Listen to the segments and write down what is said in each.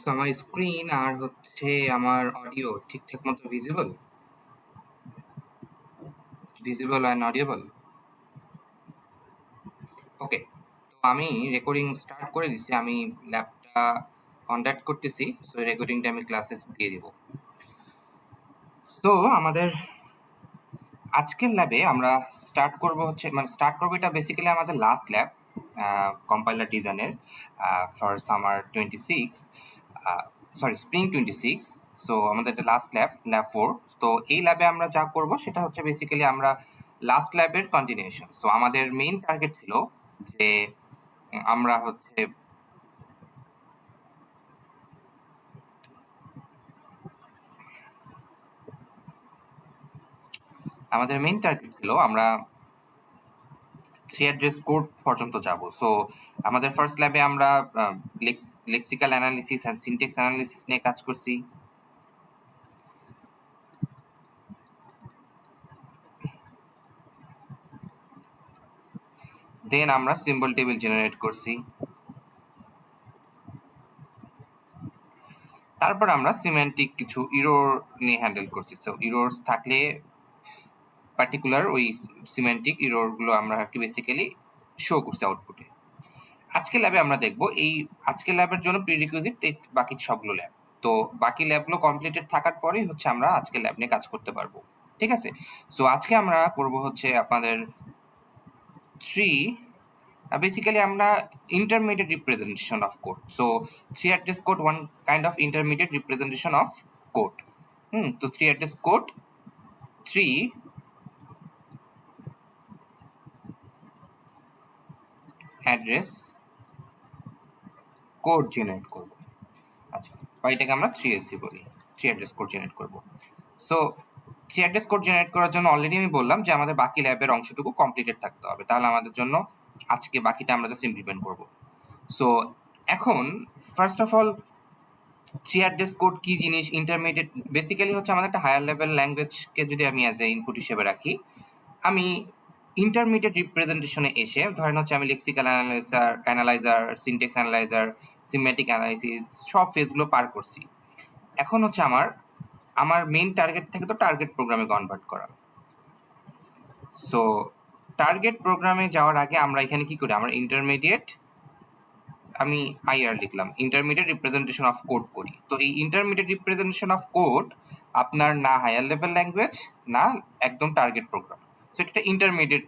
তো আমার স্ক্রিন আর হচ্ছে আমার অডিও ঠিকঠাক মতো ভিজিবল অ্যান্ড অডিয়েবল। ওকে, তো আমি রেকর্ডিং স্টার্ট করে দিচ্ছি। আমি ল্যাবটা কন্ট্যাক্ট করতেছি, সো রেকর্ডিংটা আমি ক্লাসে দিয়ে দিব। তো আমাদের আজকের ল্যাবে আমরা স্টার্ট করব এটা বেসিক্যালি আমাদের লাস্ট ল্যাব কম্পাইলার ডিজাইনের ফর সামার 26, স্প্রিং 26। সো আমাদের এটা লাস্ট ল্যাব 4। তো এই ল্যাবে আমরা যা করব সেটা হচ্ছে বেসিক্যালি আমরা লাস্ট ল্যাবের কন্টিনিউশন। সো আমাদের মেইন টার্গেট ছিল যে আমরা হচ্ছে আমরা থ্রি অ্যাড্রেস কোড পর্যন্ত যাব। সো আমাদের ফার্স্ট ল্যাবে আমরা lexical analysis and syntax analysis নিয়ে কাজ করছি। দেন আমরা সিম্বল টেবিল জেনারেট করছি। তারপর আমরা সিমেন্টিক কিছু ইরোর নিয়ে হ্যান্ডেল করছি। সো ইরোরস থাকলে পার্টিকুলার ওই সিমেন্টিক ইরোরগুলো আমরা আর কি বেসিক্যালি শো করছি আউটপুটে। আজকে ল্যাবে আমরা দেখব আজকে ল্যাবের জন্য প্রিরিকুইজিট বাকি সবগুলো ল্যাব। তো বাকি ল্যাবগুলো কমপ্লিটেড থাকার পরেই হচ্ছে আমরা আজকে ল্যাব নিয়ে কাজ করতে পারবো। ঠিক আছে? সো আজকে আমরা করব হচ্ছে আপনাদের basically আমরা intermediate representation of code. So 3 address code one kind of intermediate representation of code. তো 3 address code 3 address code generate করব। আচ্ছা, বা এটাকে আমরা 3AC বলি, 3 address code generate করব। সো 3 address code generate করার জন্য অলরেডি আমি বললাম যে আমাদের বাকি ল্যাবের অংশটুকু কমপ্লিটেড থাকতে হবে, তাহলে আমাদের জন্য আজকে বাকিটা আমরা জাস্ট ইমপ্লিমেন্ট করব। সো এখন first of all 3 address code কি জিনিস, ইন্টারমিডিয়েট বেসিক্যালি হচ্ছে আমাদের একটা হায়ার লেভেল ল্যাঙ্গুয়েজকে যদি আমি অ্যাজ এ ইনপুট হিসেবে রাখি, আমি ইন্টারমিডিয়েট রিপ্রেজেন্টেশনে এসে ধরেন হচ্ছে আমি lexical analyser, syntax analyser, Semitic analysis সব ফেজগুলো পার করছি। এখন হচ্ছে আমার মেইন টার্গেট থেকে তো টার্গেট প্রোগ্রামে কনভার্ট করা। সো টার্গেট প্রোগ্রামে যাওয়ার আগে আমরা এখানে কি করি, আমরা আমি আইআর লিখলাম, ইন্টারমিডিয়েট রিপ্রেজেন্টেশন অফ কোড করি। তো এই ইন্টারমিডিয়েট রিপ্রেজেন্টেশন অফ কোড আপনার না হায়ার লেভেল ল্যাঙ্গুয়েজ না একদম টার্গেট প্রোগ্রাম। সো এটা intermediate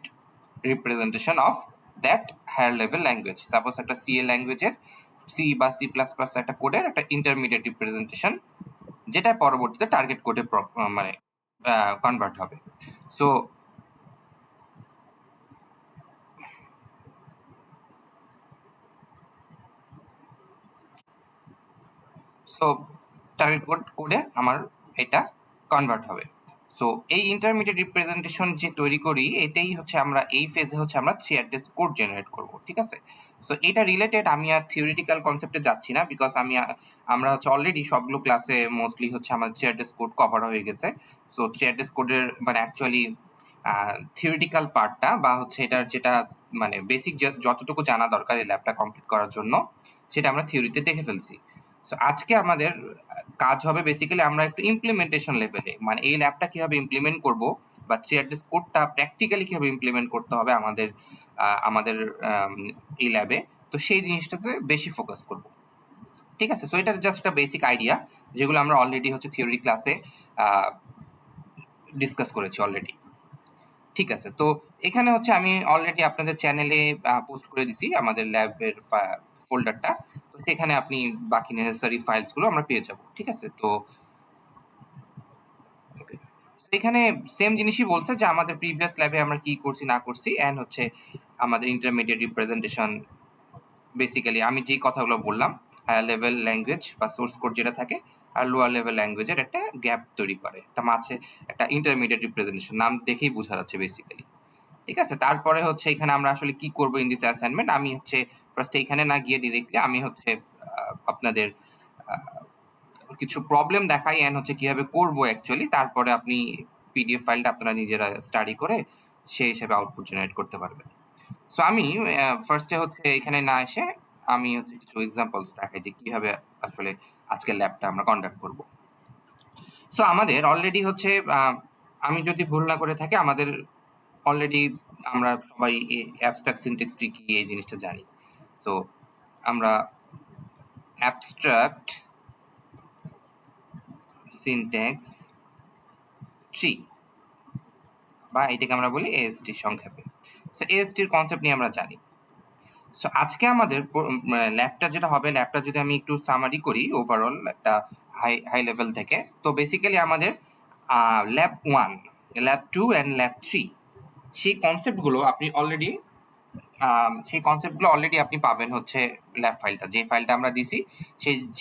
representation of that higher level language. Suppose একটা সিএ ল্যাঙ্গুয়েজের সি বা সি প্লাস প্লাস একটা কোডের একটা ইন্টারমিডিয়েট রিপ্রেজেন্টেশন, যেটা পরবর্তীতে টার্গেট কোডে মানে কনভার্ট হবে। সো টার্গেট কোডে আমার এটা কনভার্ট হবে। সো এই ইন্টারমিডিয়েট রিপ্রেজেন্টেশন যে তৈরি করি, এটাই হচ্ছে আমরা এই ফেজে হচ্ছে আমরা 3 অ্যাড্রেস কোড জেনারেট করব। ঠিক আছে? সো এটা রিলেটেড আমি আর থিওরিটিক্যাল কনসেপ্টে যাচ্ছি না, বিকজ আমরা হচ্ছে অলরেডি সবগুলো ক্লাসে মোস্টলি হচ্ছে আমাদের 3 অ্যাড্রেস কোড কভার হয়ে গেছে। সো 3 অ্যাড্রেস কোডের মানে অ্যাকচুয়ালি থিওরিটিক্যাল পার্টটা বা হচ্ছে এটার যেটা মানে বেসিক যতটুকু জানা দরকার এই ল্যাবটা কমপ্লিট করার জন্য, সেটা আমরা থিওরিতে দেখে ফেলছি। সো আজকে আমাদের কাজ হবে বেসিক্যালি আমরা একটু ইমপ্লিমেন্টেশন লেভেলে, মানে এই ল্যাবটা কিভাবে ইমপ্লিমেন্ট করব বা 3 অ্যাড্রেস কোডটা প্র্যাকটিক্যালি কিভাবে ইমপ্লিমেন্ট করতে হবে আমাদের এই ল্যাবে, তো সেই জিনিসটাতে বেশি ফোকাস করব। ঠিক আছে? সো এটা জাস্ট একটা বেসিক আইডিয়া, যেগুলো আমরা অলরেডি হচ্ছে থিওরি ক্লাসে ডিসকাস করেছি অলরেডি। ঠিক আছে? তো এখানে হচ্ছে আমি অলরেডি আপনাদের চ্যানেলে পোস্ট করে দিছি আমাদের ল্যাবের ফোল্ডারটা। তো সেখানে আপনি বাকি নেসেসারি ফাইলসগুলো আমরা পেয়ে যাব। ঠিক আছে? তো এখানে সেম জিনিসই বলছে যে আমাদের প্রিভিয়াস ল্যাবে আমরা কি করছি না করছি, এন্ড হচ্ছে আমাদের ইন্টারমিডিয়েট রিপ্রেজেন্টেশন বেসিক্যালি আমি যে কথাগুলো বললাম, হায়ার লেভেল ল্যাঙ্গুয়েজ বা সোর্স কোড যেটা থাকে আর লোয়ার লেভেল ল্যাঙ্গুয়েজের একটা গ্যাপ তৈরি করে, একটা মাঝে একটা ইন্টারমিডিয়েট রিপ্রেজেন্টেশন, নাম দেখেই বোঝা যাচ্ছে বেসিক্যালি। ঠিক আছে? তারপরে হচ্ছে এখানে আমরা আসলে কি করব ইন দিস অ্যাসাইনমেন্ট, আমি হচ্ছে ফার্স্টে এখানে না গিয়ে ডিরেক্টলি আমি হচ্ছে আপনাদের কিছু প্রবলেম দেখাই এন্ড হচ্ছে কিভাবে করব অ্যাকচুয়ালি, তারপরে আপনি পিডিএফ ফাইলটা আপনারা নিজেরা স্টাডি করে সেই হিসেবে আউটপুট জেনারেট করতে পারবেন। সো আমি ফার্স্টে হচ্ছে এখানে না এসে আমি হচ্ছে কিছু এক্সাম্পলস দেখাই যে কিভাবে আসলে আজকের ল্যাবটা আমরা কন্ডাক্ট করব। সো আমাদের অলরেডি হচ্ছে আমি যদি ভুল না করে থাকি, আমাদের অলরেডি আমরা সবাই অ্যাবস্ট্রাক্ট সিনট্যাক্স ট্রি কি এই জিনিসটা জানি। সো আমরা অ্যাবস্ট্রাক্ট সিনট্যাক্স ট্রি বা এটাকে আমরা বলি এএসটি সংক্ষেপে। সো এএসটির কনসেপ্ট নিয়ে আমরা জানি। সো আজকে আমাদের ল্যাবটা যেটা হবে, ল্যাবটা যদি আমি একটু সামারি করি ওভারঅল একটা হাই লেভেল থেকে, তো বেসিক্যালি আমাদের ল্যাব 1, ল্যাব 2 অ্যান্ড ল্যাব 3 সেই কনসেপ্টগুলো অলরেডি আপনি পাবেন হচ্ছে ল্যাব ফাইলটা, যে ফাইলটা আমরা দিছি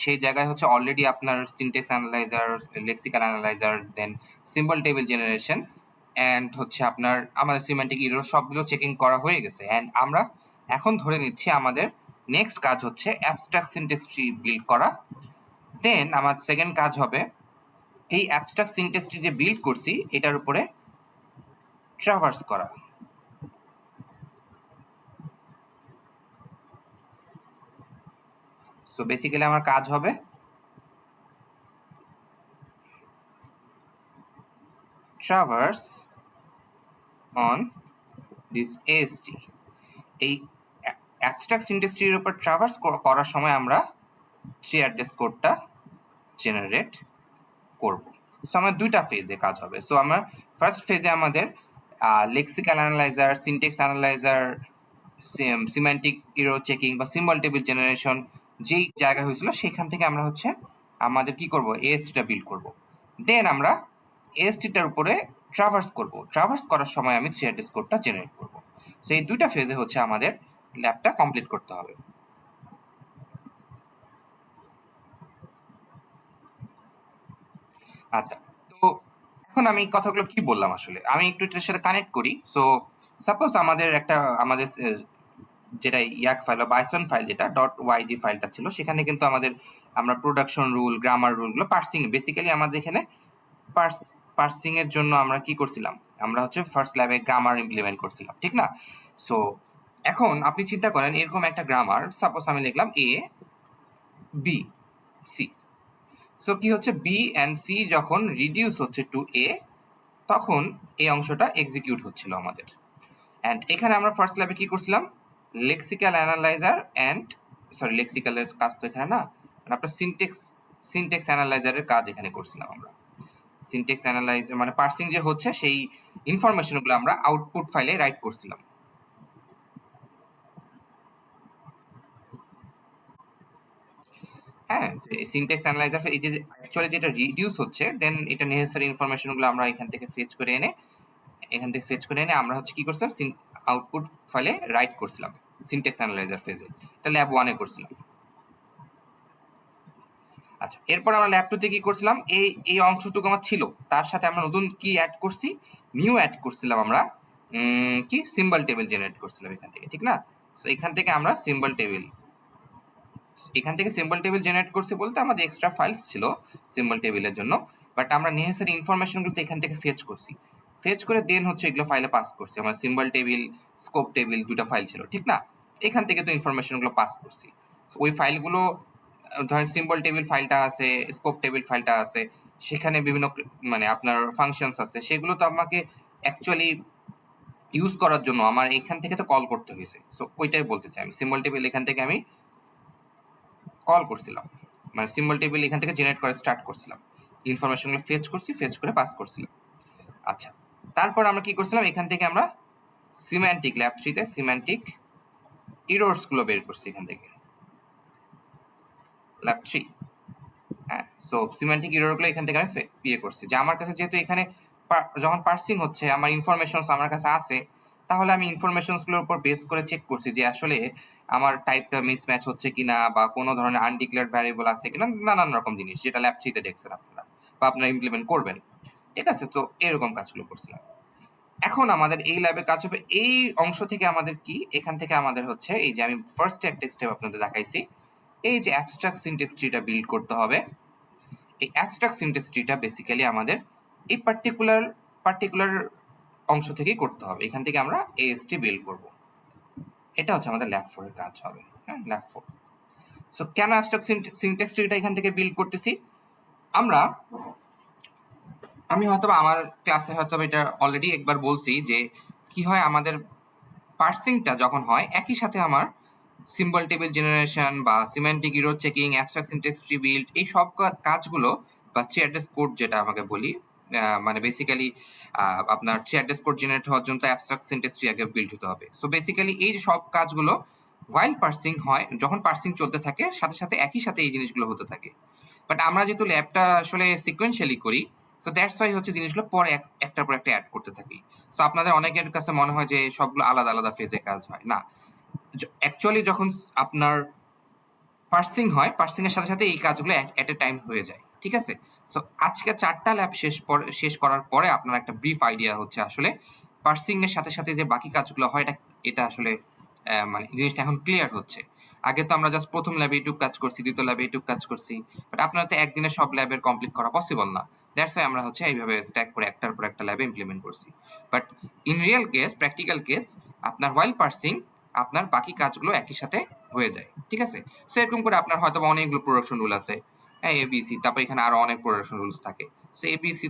সেই জায়গায় হচ্ছে অলরেডি আপনার syntax analyser, lexical analyser, then symbol table generation and হচ্ছে আপনার আমাদের সিমেন্টিক ইরর সবগুলো চেকিং করা হয়ে গেছে। অ্যান্ড আমরা এখন ধরে নিচ্ছি আমাদের নেক্সট কাজ হচ্ছে অ্যাবস্ট্রাক্ট সিনট্যাক্স ট্রি বিল্ড করা। দেন আমার সেকেন্ড কাজ হবে এই অ্যাবস্ট্রাক্ট সিনট্যাক্স ট্রি যে বিল্ড করছি এটার উপরে ট্রাভার্স করা। সো বেসিক্যালি আমার কাজ হবে ট্রাভার্স অন দিস এএসটি। এই অ্যাবস্ট্রাক্ট সিনট্যাক্স ট্রির উপর ট্রাভার্স করার সময় আমরা ট্রি অ্যাড্রেস কোডটা জেনারেট করব। সো আমার দুইটা ফেজে কাজ হবে। সো আমার ফার্স্ট ফেজে আমাদের lexical analyser, syntax analyser, semantic error checking বা সিম্বল টেবিল জেনারেশন যেই জায়গা হয়েছিল সেখান থেকে আমরা হচ্ছে আমাদের কি করব, এএসটিটা বিল্ড করব। দেন আমরা এএসটিটার উপরে ট্রাভার্স করব। ট্রাভার্স করার সময় আমি থ্রি অ্যাড্রেস কোডটা জেনারেট করব। সো এই দুইটা ফেজে হচ্ছে আমাদের ল্যাবটা কমপ্লিট করতে হবে। আচ্ছা, তো এখন আমি কথাগুলো কি বললাম আসলে আমি একটু এটার সাথে কানেক্ট করি। সো সাপোজ আমাদের যেটা ইয়াক ফাইল বা বাইসন ফাইল, যেটা ডট ওয়াইজি ফাইলটা ছিল, সেখানে কিন্তু আমরা প্রোডাকশন রুল, গ্রামার রুলগুলো পার্সিং, বেসিক্যালি আমাদের এখানে পার্সিং এর জন্য আমরা কি করছিলাম, আমরা হচ্ছে ফার্স্ট ল্যাবে গ্রামার ইমপ্লিমেন্ট করছিলাম, ঠিক না? সো এখন আপনি চিন্তা করেন এরকম একটা গ্রামার, সাপোজ আমি লিখলাম এ বি সি। সো কি হচ্ছে, বি অ্যান্ড সি যখন রিডিউস হচ্ছে টু এ, তখন এই অংশটা এক্সিকিউট হচ্ছিল আমাদের। অ্যান্ড এখানে আমরা ফার্স্ট ল্যাবে কি করছিলাম, লেক্সিক্যাল অ্যানালাইজার অ্যান্ড লেক্সিক্যালের কাজ তো এখানে না, মানে আপনার সিনটেক্স অ্যানালাইজারের কাজ এখানে করছিলাম আমরা। সিনটেক্স অ্যানালাইজার মানে পার্সিং যে হচ্ছে সেই ইনফরমেশনগুলো আমরা আউটপুট ফাইলে রাইট করছিলাম। হ্যাঁ, সিনট্যাক্স অ্যানালাইজার এই যে অ্যাকচুয়ালি যেটা রিডিউস হচ্ছে, দেন এটা নেসেসারি ইনফরমেশনগুলো আমরা এখান থেকে ফেচ করে এনে আমরা হচ্ছে কি করছিলাম, আউটপুট ফাইলে রাইট করছিলাম সিনট্যাক্স অ্যানালাইজার ফেজে। এটা ল্যাব 1 এ করছিলাম। আচ্ছা, এরপর আমরা ল্যাব 2 তে কি করছিলাম, এই অংশটুকু আমার ছিল, তার সাথে আমরা নতুন কি অ্যাড করছি, নিউ অ্যাড করছিলাম আমরা কি সিম্বল টেবিল জেনারেট করছিলাম এখান থেকে, ঠিক না? সো এখান থেকে আমরা সিম্বল টেবিল জেনারেট করছি বলতে আমাদের এক্সট্রা ফাইলস ছিল সিম্বল টেবিলের জন্য, বাট আমরা নেসেসারি ইনফরমেশনগুলো এখান থেকে ফেচ করছি। ফেচ করে দেন হচ্ছে এগুলো ফাইলে পাস করছি। আমার সিম্বল টেবিল, স্কোপ টেবিল দুটো ফাইল ছিল, ঠিক না? এখান থেকে তো ইনফরমেশনগুলো পাস করছি। ওই ফাইলগুলো ধরেন সিম্বল টেবিল ফাইলটা আছে, স্কোপ টেবিল ফাইলটা আছে, সেখানে বিভিন্ন মানে আপনার ফাংশনস আছে, সেগুলো তো আমাকে অ্যাকচুয়ালি ইউজ করার জন্য আমার এখান থেকে তো কল করতে হয়েছে। সো ওইটাই বলতেছি আমি, সিম্বল টেবিল এখান থেকে আমি কল করছিলাম, মানে সিম্বল টেবিল এখান থেকে জেনারেট করে স্টার্ট করছিলাম, ইনফরমেশনগুলো ফেচ করছি, ফেচ করে পাস করছিলাম। আচ্ছা, তারপর আমরা কি করছিলাম, এখান থেকে আমরা সিম্যান্টিক ল্যাব 3 তে সিম্যান্টিক ইরর্স গুলো বের করছি এখান থেকে ল্যাব 3। হ্যাঁ, সো সিম্যান্টিক ইরর গুলো এখান থেকে আমি ইয়ে করছি, যে আমার কাছে যেহেতু এখানে যখন পার্সিং হচ্ছে আমার ইনফরমেশনস আমার কাছে আছে, তাহলে আমি ইনফরমেশনস গুলোর উপর বেস করে চেক করছি যে আসলে আমার টাইপটা মিসম্যাচ হচ্ছে কিনা, বা কোনো ধরনের আনডিক্লেয়ার্ড ভ্যারিয়েবল আছে কিনা, নানান রকম জিনিস যেটা ল্যাব 3 তে দেখছেন আপনারা বা আপনারা ইমপ্লিমেন্ট করবেন, ঠিক আছে? তো এরকম কাজগুলো করছিলাম। এখন আমাদের এই ল্যাবে কাজ হবে এই অংশ থেকে আমাদের কি, এখান থেকে আমাদের হচ্ছে এই যে আমি ফার্স্টে একটা স্টেপ আপনাদের দেখাইছি, এই যে অ্যাবস্ট্রাক্ট সিনট্যাক্স ট্রিটা বিল্ড করতে হবে। এই অ্যাবস্ট্রাক্ট সিনট্যাক্স ট্রিটা বেসিক্যালি আমাদের এই পার্টিকুলার অংশ থেকেই করতে হবে। এখান থেকে আমরা এএসটি বিল্ড করব। এটা হচ্ছে আমাদের ল্যাব 4 এর কাজ হবে। হ্যাঁ, ল্যাব 4। সো কেন অ্যাবস্ট্রাক্ট সিনট্যাক্স ট্রিটা এখান থেকে বিল্ড করতেছি? আমি হয়তো আমার ক্লাসে হয়তো এটা অলরেডি একবার বলছি যে কি হয় আমাদের পার্সিংটা যখন হয় একই সাথে আমার সিম্বল টেবিল জেনারেশন বা semantic error checking, abstract syntax tree build এই সব কাজগুলো বা থ্রি অ্যাড্রেস কোড যেটা আমাকে বলি, মানে বেসিক্যালি আপনার থ্রি অ্যাড্রেস কোড জেনারেট হওয়ার জন্য অ্যাবস্ট্রাক্ট সিনট্যাক্স ট্রি আগে বিল্ড হতে হবে। সো বেসিক্যালি এই যে সব কাজগুলো ওয়াইল পার্সিং হয়, যখন পার্সিং চলতে থাকে সাথে সাথে একই সাথে এই জিনিসগুলো হতে থাকে। বাট আমরা যেহেতু ল্যাবটা আসলে সিকোয়েন্সিয়ালি করি, সো দ্যাটস ওয়াই হচ্ছে জিনিসগুলো পরে একটার পর একটা অ্যাড করতে থাকি। সো আপনাদের অনেকের কাছে মনে হয় যে সবগুলো আলাদা আলাদা ফেজে কাজ হয়, না। অ্যাকচুয়ালি যখন আপনার পার্সিং হয়, পার্সিং এর সাথে সাথে এই কাজগুলো এট এ টাইম হয়ে যায়, ঠিক আছে? সো আজকে 4টা ল্যাব শেষ করার পরে আপনার একটা ব্রিফ আইডিয়া হচ্ছে আসলে পার্সিং এর সাথে সাথে যে বাকি কাজগুলো হয় এটা আসলে মানে জিনিসটা এখন ক্লিয়ার হচ্ছে। আগে তো আমরা জাস্ট প্রথম ল্যাবে এইটুক কাজ করছি, দ্বিতীয় ল্যাবে এইটুক কাজ করছি, বাট আপনার তো একদিনে সব ল্যাবের কমপ্লিট করা পসিবল না। দ্যাটস ওয়াই আমরা হচ্ছে এইভাবে স্ট্যাক করে একটার পর একটা ল্যাবে ইমপ্লিমেন্ট করছি। But in real case, practical case, আপনার হোয়াইল পার্সিং আপনার বাকি কাজগুলো একই সাথে হয়ে যায়, ঠিক আছে? সো এরকম করে আপনার হয়তো অনেকগুলো প্রোডাকশন রুল আছে, হ্যাঁ, এবিসি, তারপর এখানে আরো অনেক প্রোডাকশন রুলস থাকে। সো এবিসি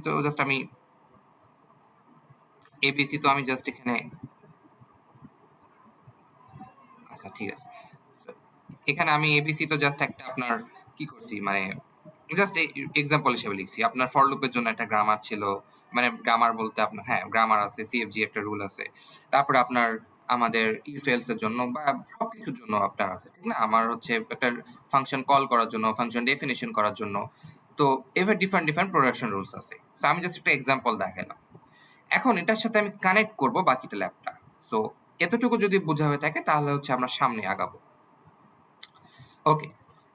তো আমি জাস্ট এখানে, আচ্ছা ঠিক আছে। So, এখানে আমি এবিসি তো জাস্ট একটা আপনার কি করছি, মানে জাস্ট এক্সাম্পল হিসেবে লিখছি। আপনার ফর লুপের জন্য একটা গ্রামার ছিল, মানে গ্রামার বলতে আপনার, হ্যাঁ, গ্রামার আছে, সিএফজি একটা রুল আছে, তারপরে আপনার আমাদের ইফ এলস এর জন্য বা সবকিছুর জন্য আপনার আছে, ঠিক না? আমার হচ্ছে একটা ফাংশন কল করার জন্য, ফাংশন ডেফিনিশন করার জন্য, তো এভাবে ডিফারেন্ট ডিফারেন্ট প্রোডাকশন রুলস আছে। সো আমি জাস্ট একটা এক্সাম্পল দেখালাম। এখন এটার সাথে আমি কানেক্ট করব বাকিটা ল্যাবটা। সো এতটুকু যদি বোঝা হয়ে থাকে তাহলে হচ্ছে আমরা সামনে আগাবো। ওকে,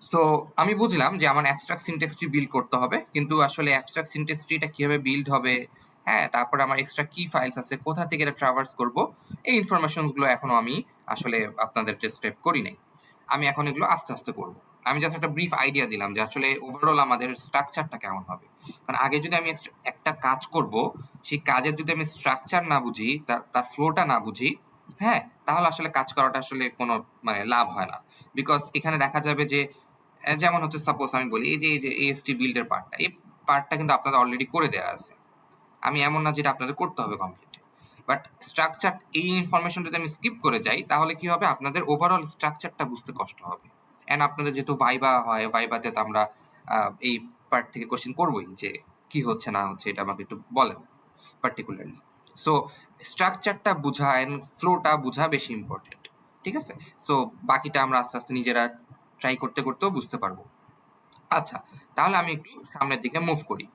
সো আমি বুঝলাম যে আমার অ্যাবস্ট্রাক্ট সিনট্যাক্স ট্রি বিল্ড করতে হবে, কিন্তু আসলে অ্যাবস্ট্রাক্ট সিনট্যাক্স ট্রিটা কিভাবে বিল্ড হবে, হ্যাঁ, তারপরে আমার এক্সট্রা কি ফাইলস আছে, কোথা থেকে এটা ট্রাভার্স করব, এই ইনফরমেশনসগুলো এখনো আমি আসলে আপনাদের ডেসক্রাইব করি নাই। আমি এখন এগুলো আস্তে আস্তে করব। আমি জাস্ট একটা ব্রিফ আইডিয়া দিলাম যে আসলে ওভারঅল আমাদের স্ট্রাকচারটা কেমন হবে। কারণ আগে যদি আমি একটা কাজ করব, সেই কাজের যদি আমি স্ট্রাকচার না বুঝি, তার ফ্লোটা না বুঝি, হ্যাঁ, তাহলে আসলে কাজ করাটা আসলে কোনো মানে লাভ হয় না। বিকজ এখানে দেখা যাবে যে যেমন হচ্ছে সাপোজ আমি বলি এই যে এএসটি বিল্ডের পার্টটা, এই পার্টটা কিন্তু আপনাদের অলরেডি করে দেওয়া আছে। আমি এমন না যেটা আপনাদের করতে হবে কমপ্লিট। বাট স্ট্রাকচার, এই ইনফরমেশন যদি আমি স্কিপ করে যাই তাহলে কি হবে, আপনাদের ওভারঅল স্ট্রাকচারটা বুঝতে কষ্ট হবে। অ্যান্ড আপনাদের যেহেতু ভাইবা হয়, ভাইবাতে তো আমরা এই পার্ট থেকে কোশ্চেন করবোই যে কি হচ্ছে না হচ্ছে, এটা আমাকে একটু বলেন পার্টিকুলারলি। সো স্ট্রাকচারটা বোঝা অ্যান্ড ফ্লোটা বোঝা বেশি ইম্পর্টেন্ট, ঠিক আছে? সো বাকিটা আমরা আস্তে আস্তে নিজেরা ট্রাই করতে করতেও বুঝতে পারবো। আচ্ছা, তাহলে আমি একটু সামনের দিকে মুভ করি।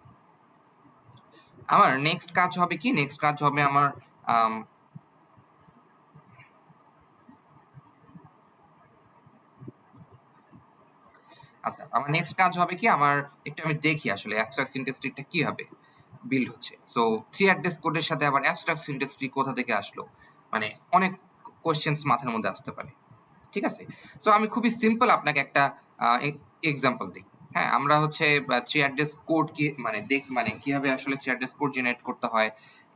আমার নেক্সট কাজ হবে কি, নেক্সট কাজ হবে আমার আচ্ছা, আমার নেক্সট কাজ হবে কি, আমার একটু আমি দেখি আসলে অ্যাবস্ট্রাক্ট সিনট্যাক্স ট্রিটা কিভাবে বিল্ড হচ্ছে। সো থ্রি অ্যাড্রেস কোডের সাথে আবার অ্যাবস্ট্রাক্ট সিনট্যাক্স ট্রি কোথা থেকে আসলো, মানে অনেক কোশ্চেন্স মাথার মধ্যে আসতে পারে, ঠিক আছে? সো আমি খুবই সিম্পল আপনাকে একটা এক্সাম্পল দিই। হ্যাঁ, আমরা হচ্ছে থ্রি অ্যাড্রেস কোড কি মানে কিভাবে আসলে থ্রি অ্যাড্রেস কোড জেনারেট করতে হয়,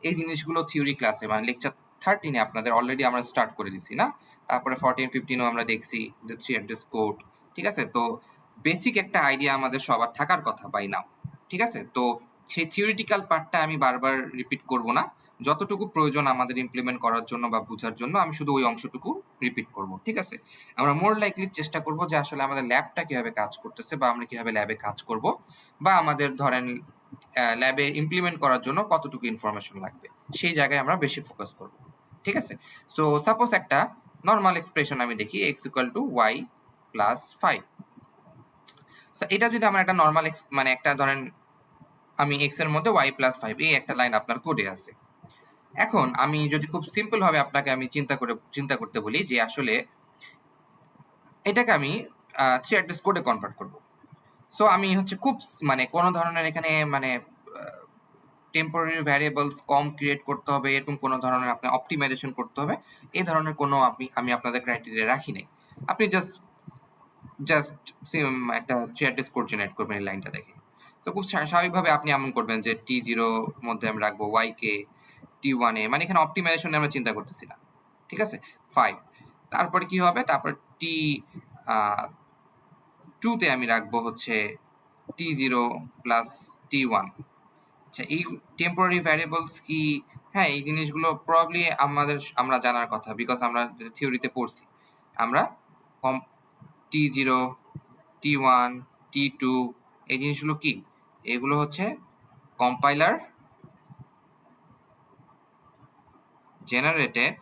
এই জিনিসগুলো থিওরি ক্লাসে মানে লেকচার 13-এ আপনাদের অলরেডি আমরা স্টার্ট করে দিছি না? তারপরে 14-15-ও আমরা দেখছি যে থ্রি অ্যাড্রেস কোড, ঠিক আছে? তো বেসিক একটা আইডিয়া আমাদের সবার থাকার কথা বাই নাও, ঠিক আছে? তো সেই থিওরিটিক্যাল পার্টটা আমি বারবার রিপিট করব না। যতটুকু প্রয়োজন আমাদের ইমপ্লিমেন্ট করার জন্য বা বোঝার জন্য আমি শুধু ওই অংশটুকু রিপিট করব, ঠিক আছে? আমরা মোর লাইকলি চেষ্টা করব যে আসলে আমাদের ল্যাবটা কিভাবে কাজ করতেছে বা আমরা কিভাবে ল্যাবে কাজ করব, বা আমাদের ধরেন ল্যাবে ইমপ্লিমেন্ট করার জন্য কতটুকু ইনফরমেশন লাগবে, সেই জায়গায় আমরা বেশি ফোকাস করব, ঠিক আছে? সো সাপোজ একটা নর্মাল এক্সপ্রেশন আমি দেখি x equal to y plus 5। So এটা যদি আমার একটা নর্মাল মানে একটা ধরেন আমি x এর মধ্যে y প্লাস 5 এই একটা লাইন আপনার কোডে আছে। এখন আমি যদি খুব সিম্পল ভাবে আপনাকে আমি চিন্তা করতে বলি যে আসলে এটাকে আমি থ্রি অ্যাড্রেস কোডে কনভার্ট করব। সো আমি হচ্ছে খুব মানে কোনো ধরনের এখানে মানে টেম্পোরারি ভ্যারিয়েবলস কম ক্রিয়েট করতে হবে, এরকম কোনো ধরনের আপনি অপটিমাইজেশন করতে হবে, এই ধরনের কোনো আমি আপনাদের ক্রাইটেরিয়া রাখি নাই। আপনি জাস্ট একটা থ্রি অ্যাড্রেস কোড জেনারেট করবেন এই লাইনটা দেখে। তো খুব স্বাভাবিকভাবে আপনি এমন করবেন যে T0 মধ্যে আমি রাখবো y-কে, T1-এ, মানে এখানে অপটিমাইজেশন আমরা চিন্তা করতেছি না, ঠিক আছে? 5, তারপরে কি হবে, তারপর T টুতে আমি রাখবো হচ্ছে t0 প্লাস t1। আচ্ছা, এই টেম্পোরারি ভ্যারিয়েবলস কি? হ্যাঁ, এই জিনিসগুলো প্রবাবলি আমরা জানার কথা, বিকজ আমরা থিওরিতে পড়ছি। আমরা t0, t1, t2 এই জিনিসগুলো কি? এগুলো হচ্ছে কম্পাইলার জেনারেটেড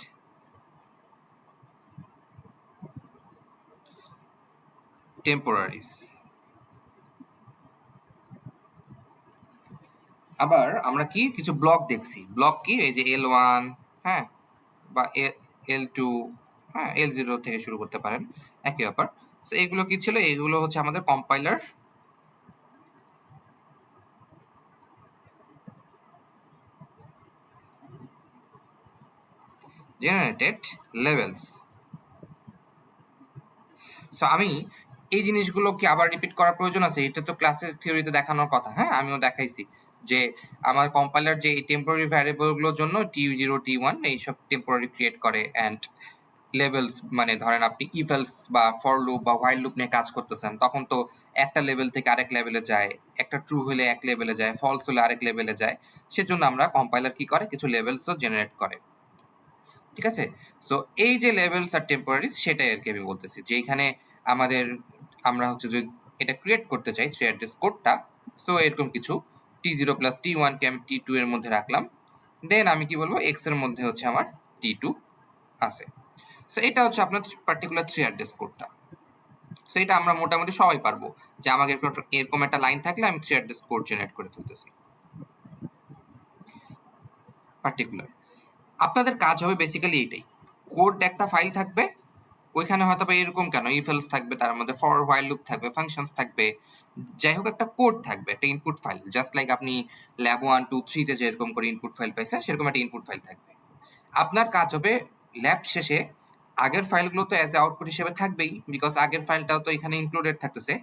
টেম্পোরারিজ। আবার আমরা কি কিছু ব্লক দেখছি। ব্লক কি? এই যে L1, হ্যাঁ, বা L2, হ্যাঁ, L0 থেকে শুরু করতে পারেন, একই ব্যাপার। সো এগুলো কি ছিল? এগুলো হচ্ছে আমাদের কম্পাইলার জেনারেটেড লেভেলস। সো আমি এই জিনিসগুলো কি আবার রিপিট করার প্রয়োজন আছে? এটা তো ক্লাসের থিওরিতে দেখানোর কথা। হ্যাঁ, আমিও দেখাইছি যে আমার কম্পাইলার যে টেম্পোরারি ভ্যারিয়েবলগুলোর জন্য t0, t1 এইসব টেম্পোরারি ক্রিয়েট করে। অ্যান্ড লেভেলস মানে ধরেন আপনি ইফ এলস বা ফর লুপ বা হোয়াইল লুপ নিয়ে কাজ করতেছেন, তখন তো একটা লেভেল থেকে আরেক লেভেলে যায়, একটা ট্রু হলে এক লেভেলে যায়, ফলস হলে আরেক লেভেলে যায়। সেজন্য আমরা কম্পাইলার কি করে? কিছু লেভেলসও জেনারেট করে। ঠিক আছে? সো এই যে লেভেলস আর টেম্পোরারিজ, সেটাই আর কি আমি বলতেছি যে এখানে আমরা হচ্ছে যে এটা ক্রিয়েট করতে চাই থ্রি অ্যাড্রেস কোডটা। সো এরকম কিছু t0 প্লাস t1 কে আমি t2 এর মধ্যে রাখলাম। দেন আমি কি বলবো? x এর মধ্যে হচ্ছে আমার t2 আছে। সো এটা হচ্ছে আপনার পার্টিকুলার থ্রি অ্যাড্রেস কোডটা। সো এটা আমরা মোটামুটি সবাই পারবো যে আমাকে এরকম একটা লাইন থাকলে আমি থ্রি অ্যাড্রেস কোড জেনারেট করে ফেলতেছি পার্টিকুলার। আপনাদের কাজ হবে বেসিক্যালি এটাই। কোড একটা ফাইল থাকবে, ওইখানে হয়তো বা এরকম কেন ইফ এলস থাকবে, তার মধ্যে ফর হোয়াইল লুপ থাকবে, ফাংশনস থাকবে, যাই হোক একটা কোড থাকবে, একটা ইনপুট ফাইল। জাস্ট লাইক আপনি ল্যাব 1, 2, 3 তে যেরকম করে ইনপুট ফাইল পাইছেন, সেরকম একটা ইনপুট ফাইল থাকবে। আপনার কাজ হবে ল্যাব শেষে আগের ফাইলগুলো তো অ্যাজ এ আউটপুট হিসেবে থাকবেই, বিকজ আগের ফাইলটাও তো এখানে ইনক্লুডেড থাকতেছে।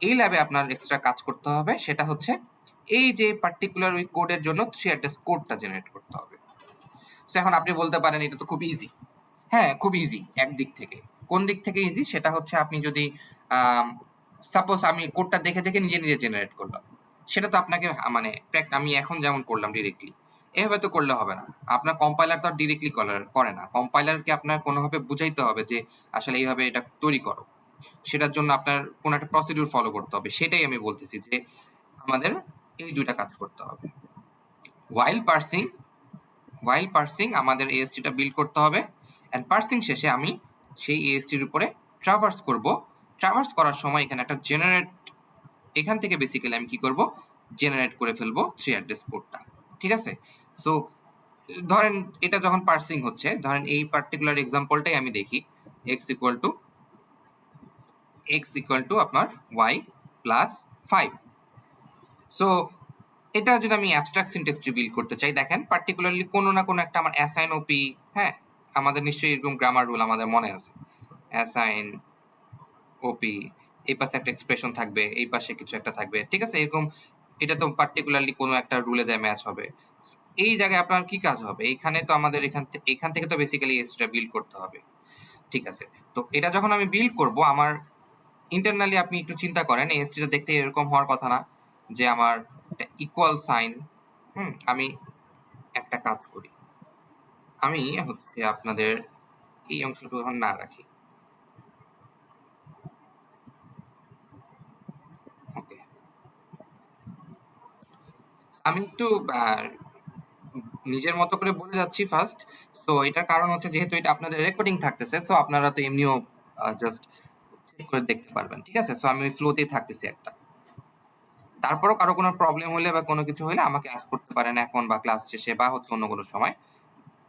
এই ল্যাবে আপনার এক্সট্রা কাজ করতে হবে, সেটা হচ্ছে এই যে পার্টিকুলার ওই কোডের জন্য থ্রি অ্যাড্রেস কোডটা জেনারেট করতে হবে। সো এখন আপনি বলতে পারেন এটা তো খুব ইজি। হ্যাঁ, খুব ইজি একদিক থেকে। কোন দিক থেকে ইজি? সেটা হচ্ছে আপনি যদি সাপোজ আমি কোডটা দেখে দেখে নিজে নিজে জেনারেট করলাম, সেটা তো আপনাকে মানে আমি এখন যেমন করলাম ডিরেক্টলি, এভাবে তো করলে হবে না। আপনার কম্পাইলার তো আর ডিরেক্টলি করে না। কম্পাইলারকে আপনার কোনোভাবে বুঝাইতে হবে যে আসলে এইভাবে এটা তৈরি করো। সেটার জন্য আপনার কোনো একটা প্রসিডিউর ফলো করতে হবে। সেটাই আমি বলতেছি যে আমাদের এই দুইটা কাজ করতে হবে। ওয়াইল পার্সিং আমাদের এএসটিটা বিল্ড করতে হবে। অ্যান্ড পার্সিং শেষে আমি সেই এএসটির উপরে ট্রাভার্স করব। ট্রাভার্স করার সময় এখানে একটা এখান থেকে বেসিক্যালি আমি কি করব? জেনারেট করে ফেলবো থ্রি অ্যাড্রেস কোডটা। ঠিক আছে? সো ধরেন এটা যখন পার্সিং হচ্ছে, ধরেন এই পার্টিকুলার এক্সাম্পলটাই আমি দেখি, x ইকুয়াল টু আপনার y প্লাস 5। সো এটা যদি আমি অ্যাবস্ট্রাক্ট সিনট্যাক্স বিল্ড করতে চাই, দেখেন পার্টিকুলারলি কোনো না কোনো একটা আমার অ্যাসাইন ওপি, হ্যাঁ, আমাদের নিশ্চয়ই এরকম গ্রামার রুল আমাদের মনে আছে। অ্যাসাইন ওপি, এই পাশে একটা এক্সপ্রেশন থাকবে, এই পাশে কিছু একটা থাকবে, ঠিক আছে? এরকম এটা তো পার্টিকুলারলি কোনো একটা রুলে যায় ম্যাচ হবে। এই জায়গায় আপনার কি কাজ হবে? এইখানে তো আমাদের এখান থেকে তো বেসিক্যালি এসটা বিল্ড করতে হবে। ঠিক আছে? তো এটা যখন আমি বিল্ড করব, আমার ইন্টারনালি আপনি একটু চিন্তা করেন, এই এসটিটা দেখতে এরকম হওয়ার কথা না যে আমার একটা ইকুয়াল সাইন। আমি একটা কাজ করি, আমি হচ্ছে আপনাদের এই অংশটুকু এখন না রাখি। ওকে, আমি একটু নিজের মতো করে বলে যাচ্ছি ফার্স্ট। তো এটার কারণ হচ্ছে যেহেতু এটা আপনাদের রেকর্ডিং থাকতেছে, সো আপনারা তো এমনিও জাস্ট চেক করে দেখতে পারবেন। ঠিক আছে? সো আমি ফ্লোতেই থাকতেছি একটা। তারপরও কারো কোনো প্রবলেম হলে বা কোনো কিছু হলে আমাকে আস্ক করতে পারেন এখন বা ক্লাস শেষে বা হচ্ছে অন্য কোনো সময়,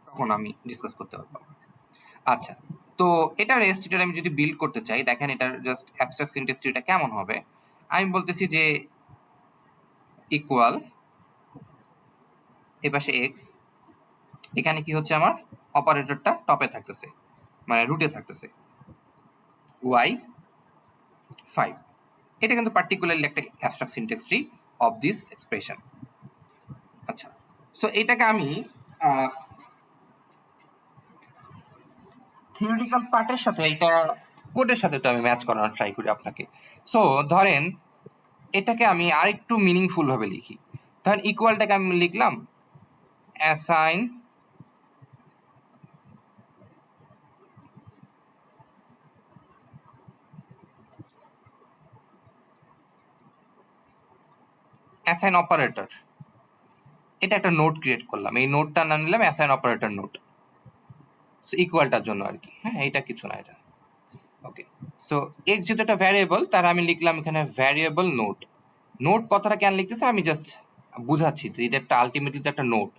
তখন আমি ডিসকাস করতে পারবো। আচ্ছা, তো এটার এসটিটা আমি যদি বিল্ড করতে চাই, দেখেন এটার জাস্ট অ্যাবস্ট্রাক্ট সিনট্যাক্স ট্রিটা কেমন হবে। আমি বলতেছি যে ইকুয়াল, এই পাশে এক্স, এখানে কি হচ্ছে আমার অপারেটরটা টপে থাকতেছে, মানে রুটে থাকতেছে, ওয়াই 5। এটা কিন্তু পার্টিকুলারলি একটা abstract syntax tree of this expression. আচ্ছা, সো এটাকে আমি থিওরিটিক্যাল পার্টের সাথে এটা কোডের সাথে তো আমি ম্যাচ করানোর ট্রাই করি আপনাকে। সো ধরেন এটাকে আমি আরেকটু মিনিংফুল ভাবে লিখি। ধরেন ইকুয়ালটাকে আমি লিখলাম অ্যাসাইন অপারেটর। এটা একটা নোট ক্রিয়েট করলাম, এই নোটটার নাম নিলাম অ্যাসাইন অপারেটর নোট, ইকুয়ালটার জন্য আর কি। হ্যাঁ, এটা কিছু না, এটা ওকে। সো এক্স যেহেতু একটা ভ্যারিয়েবল, তার আমি লিখলাম এখানে ভ্যারিয়েবল নোট। নোট কথাটা কেন লিখতেছে আমি জাস্ট বুঝাচ্ছি যে এটা একটা আলটিমেটলি একটা নোট,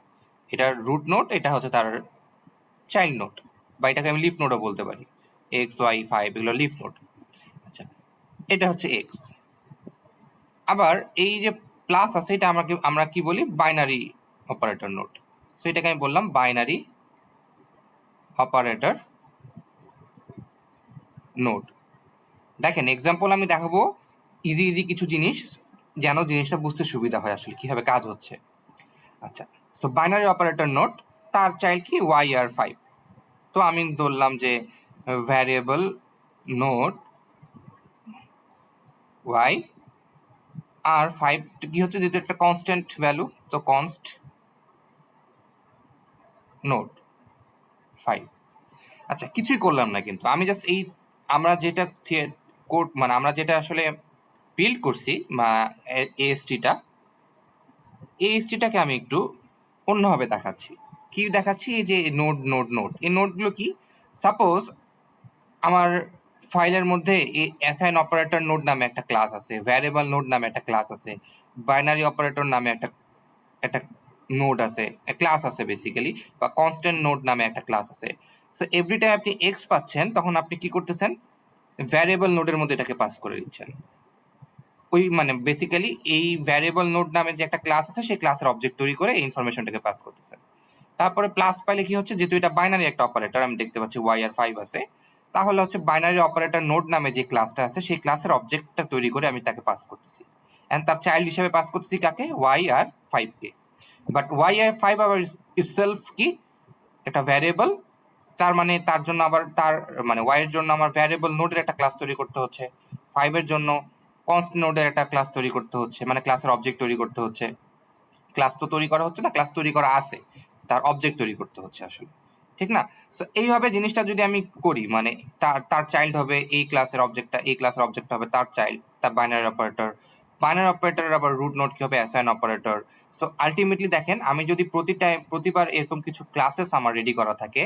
এটা রুট নোট, এটা হচ্ছে তার চাইল্ড নোট, বা এটাকে আমি লিফ নোটও বলতে পারি। এক্স ওয়াই ফাইভ এগুলো লিফ নোট। আচ্ছা, এটা হচ্ছে এক্স। আবার এই যে প্লাস আছে, এটা আমরা কি বলি, বাইনারি অপারেটর নোট। সো এটাকে আমি বললাম বাইনারি অপারেটর নোট। দেখেন এক্সাম্পল আমি দেখাবো ইজি ইজি কিছু জিনিস, যেন জিনিসটা বুঝতে সুবিধা হয় আসলে কিভাবে কাজ হচ্ছে। আচ্ছা, সো বাইনারি অপারেটর নোট, তার চাইল্ড কি ওয়াই আর ফাইভ। তো আমি ধরলাম যে variable note Y R five কি হচ্ছে, যেহেতু একটা কনস্ট্যান্ট ভ্যালু, তো কনস্ট নোট ফাইভ। আচ্ছা, কিছুই করলাম না কিন্তু, আমি জাস্ট এই আমরা যেটা কোড মানে আমরা যেটা আসলে বিল্ড করছি বা এএসটিটাকে আমি একটু অন্যভাবে দেখাচ্ছি। কি দেখাচ্ছি, এই যে নোড নোড নোড, এই নোডগুলো কি, সাপোজ আমার ফাইলের মধ্যে অ্যাসাইন অপারেটর নোড নামে একটা ক্লাস আছে, ভ্যারিয়েবল নোড নামে একটা ক্লাস আছে, বাইনারি অপারেটর নামে একটা একটা নোড আছে, ক্লাস আছে বেসিক্যালি, বা কনস্ট্যান্ট নোড নামে একটা ক্লাস আছে। সো এভরি টাইম আপনি এক্স পাচ্ছেন, তখন আপনি কি করতেছেন, ভ্যারিয়েবল নোডের মধ্যে এটাকে পাস করে দিচ্ছেন। ওই মানে বেসিক্যালি এই ভ্যারিয়েবল নোড নামে যে একটা ক্লাস আছে, সেই ক্লাসের অবজেক্ট তৈরি করে এই ইনফরমেশনটাকে পাস করতেছেন। তারপরে প্লাস পাইলে কি হচ্ছে, যেহেতু এটা বাইনারি একটা অপারেটর, আমি দেখতে পাচ্ছি ওয়াই আর ফাইভ আছে, তাহলে হচ্ছে বাইনারি অপারেটর নোড নামে যে ক্লাসটা আছে, সেই ক্লাসের অবজেক্টটা তৈরি করে আমি তাকে পাস করতেছি, এন্ড তার চাইল্ড হিসেবে পাস করতেছি কাকে, ওয়াই আর ফাইভ কে। বাট ওয়াই আর ফাইভ আবার ইটসেলফ কি, একটা ভ্যারিয়েবল, তার মানে তার জন্য আবার তার মানে ওয়াই এর জন্য আমার ভ্যারিয়েবল নোডের একটা ক্লাস তৈরি করতে হচ্ছে, ফাইভের জন্য কনস্ট্যান্ট নোডের একটা ক্লাস তৈরি করতে হচ্ছে, মানে ক্লাসের অবজেক্ট তৈরি করতে হচ্ছে। ক্লাস তো তৈরি করা হচ্ছে না, ক্লাস তৈরি করা আছে, তার অবজেক্ট তৈরি করতে হচ্ছে আসলে, ঠিক না? সো এইভাবে জিনিসটা যদি আমি করি, মানে তার তার চাইল্ড হবে এই ক্লাসের অবজেক্টটা, এই ক্লাসের অবজেক্ট হবে তার চাইল্ড, তার বাইনারি অপারেটর, বাইনারি অপারেটরের আবার রুট নোড কি হবে, অ্যাসাইন অপারেটর। সো আলটিমেটলি দেখেন, আমি যদি প্রতিবার এরকম কিছু ক্লাসেস আমার রেডি করা থাকে,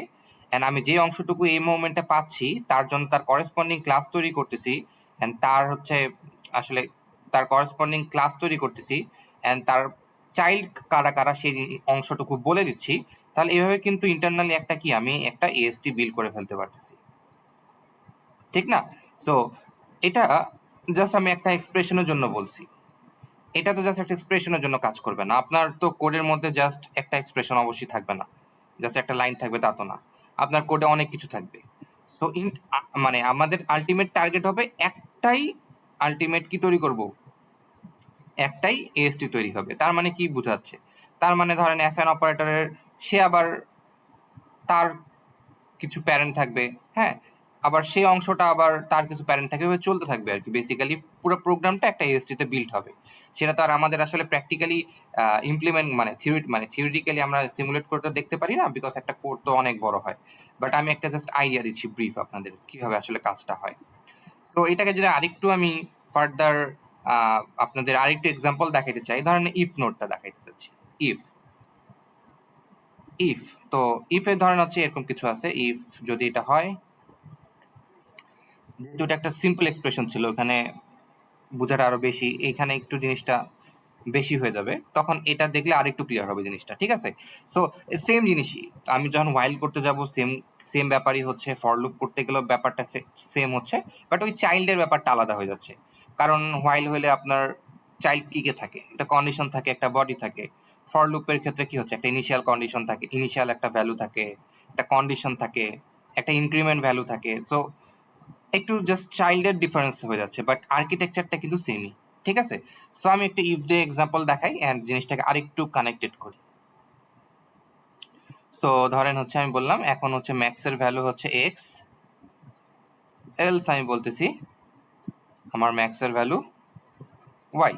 অ্যান্ড আমি যে অংশটুকু এই মোমেন্টে পাচ্ছি তার জন্য তার করেসপন্ডিং ক্লাস তৈরি করতেছি, অ্যান্ড তার হচ্ছে আসলে তার করেসপন্ডিং ক্লাস তৈরি করতেছি, অ্যান্ড তার চাইল্ড কারা কারা সেই অংশটুকু বলে দিচ্ছি, তাহলে এভাবে কিন্তু ইন্টারনালি একটা কি আমি একটা এএসটি বিল্ড করে ফেলতে পারতেছি, ঠিক না? সো এটা জাস্ট আমি একটা এক্সপ্রেশনের জন্য বলছি, এটা তো জাস্ট একটা এক্সপ্রেশনের জন্য কাজ করবে না। আপনার তো কোডের মধ্যে জাস্ট একটা এক্সপ্রেশন অবশ্যই থাকবে না, জাস্ট একটা লাইন থাকবে তা তো না, আপনার কোডে অনেক কিছু থাকবে। সো মানে আমাদের আলটিমেট টার্গেট হবে একটাই, আলটিমেট কি তৈরি করব, একটাই এএসটি তৈরি হবে। তার মানে কি বোঝাচ্ছে, তার মানে ধরেন অ্যাসাইন অপারেটরের সে আবার তার কিছু প্যারেন্ট থাকবে, হ্যাঁ, আবার সেই অংশটা আবার তার কিছু প্যারেন্ট থাকবে, এভাবে চলতে থাকবে আর কি। বেসিক্যালি পুরো প্রোগ্রামটা একটা এএসটিতে বিল্ড হবে। সেটা তো আর আমাদের আসলে প্র্যাকটিক্যালি ইমপ্লিমেন্ট মানে থিওরিটিক্যালি আমরা সিমুলেট করতে দেখতে পারি না, বিকজ একটা কোড তো অনেক বড় হয়। বাট আমি একটা জাস্ট আইডিয়া দিচ্ছি ব্রিফ আপনাদের কিভাবে আসলে কাজটা হয়। তো এটাকে যদি আরেকটু আমি ফার্দার আপনাদের আরেকটু এক্সাম্পল দেখাইতে চাই, ধরেন ইফ নোটটা দেখাইতে চাচ্ছি। ইফ ইফ তো ইফে ধরেন হচ্ছে এরকম কিছু আছে, ইফ যদি এটা হয়, যেহেতু এটা একটা সিম্পল এক্সপ্রেশন ছিল, এখানে বোঝাটা আরো বেশি, এখানে একটু জিনিসটা বেশি হয়ে যাবে, তখন এটা দেখলে আরেকটু ক্লিয়ার হবে জিনিসটা, ঠিক আছে? সো সেম জিনিসই আমি যখন হোয়াইল করতে যাব, সেম সেম ব্যাপারই হচ্ছে, ফর লুপ করতে গেলেও ব্যাপারটা সেম হচ্ছে, বাট ওই চাইল্ডের ব্যাপারটা আলাদা হয়ে যাচ্ছে। কারণ হোয়াইল হলে আপনার চাইল্ড কি কে থাকে, একটা কন্ডিশন থাকে, একটা বডি থাকে। ফর লুপের ক্ষেত্রে কি হচ্ছে, একটা ইনিশিয়াল কন্ডিশন থাকে, ইনিশিয়াল একটা ভ্যালু থাকে, একটা কন্ডিশন থাকে, একটা ইনক্রিমেন্ট ভ্যালু থাকে। সো একটু জাস্ট চাইল্ডের ডিফারেন্স হয়ে যাচ্ছে, বাট আর্কিটেকচারটা কিন্তু সেমই, ঠিক আছে? সো আমি একটা ইফ দিয়ে এক্সাম্পল দেখাই অ্যান্ড জিনিসটাকে আরেকটু কানেক্টেড করি। সো ধরেন হচ্ছে আমি বললাম এখন হচ্ছে ম্যাক্সের ভ্যালু হচ্ছে এক্স, এলস আমি বলতেছি আমার ম্যাক্সের ভ্যালু ওয়াই।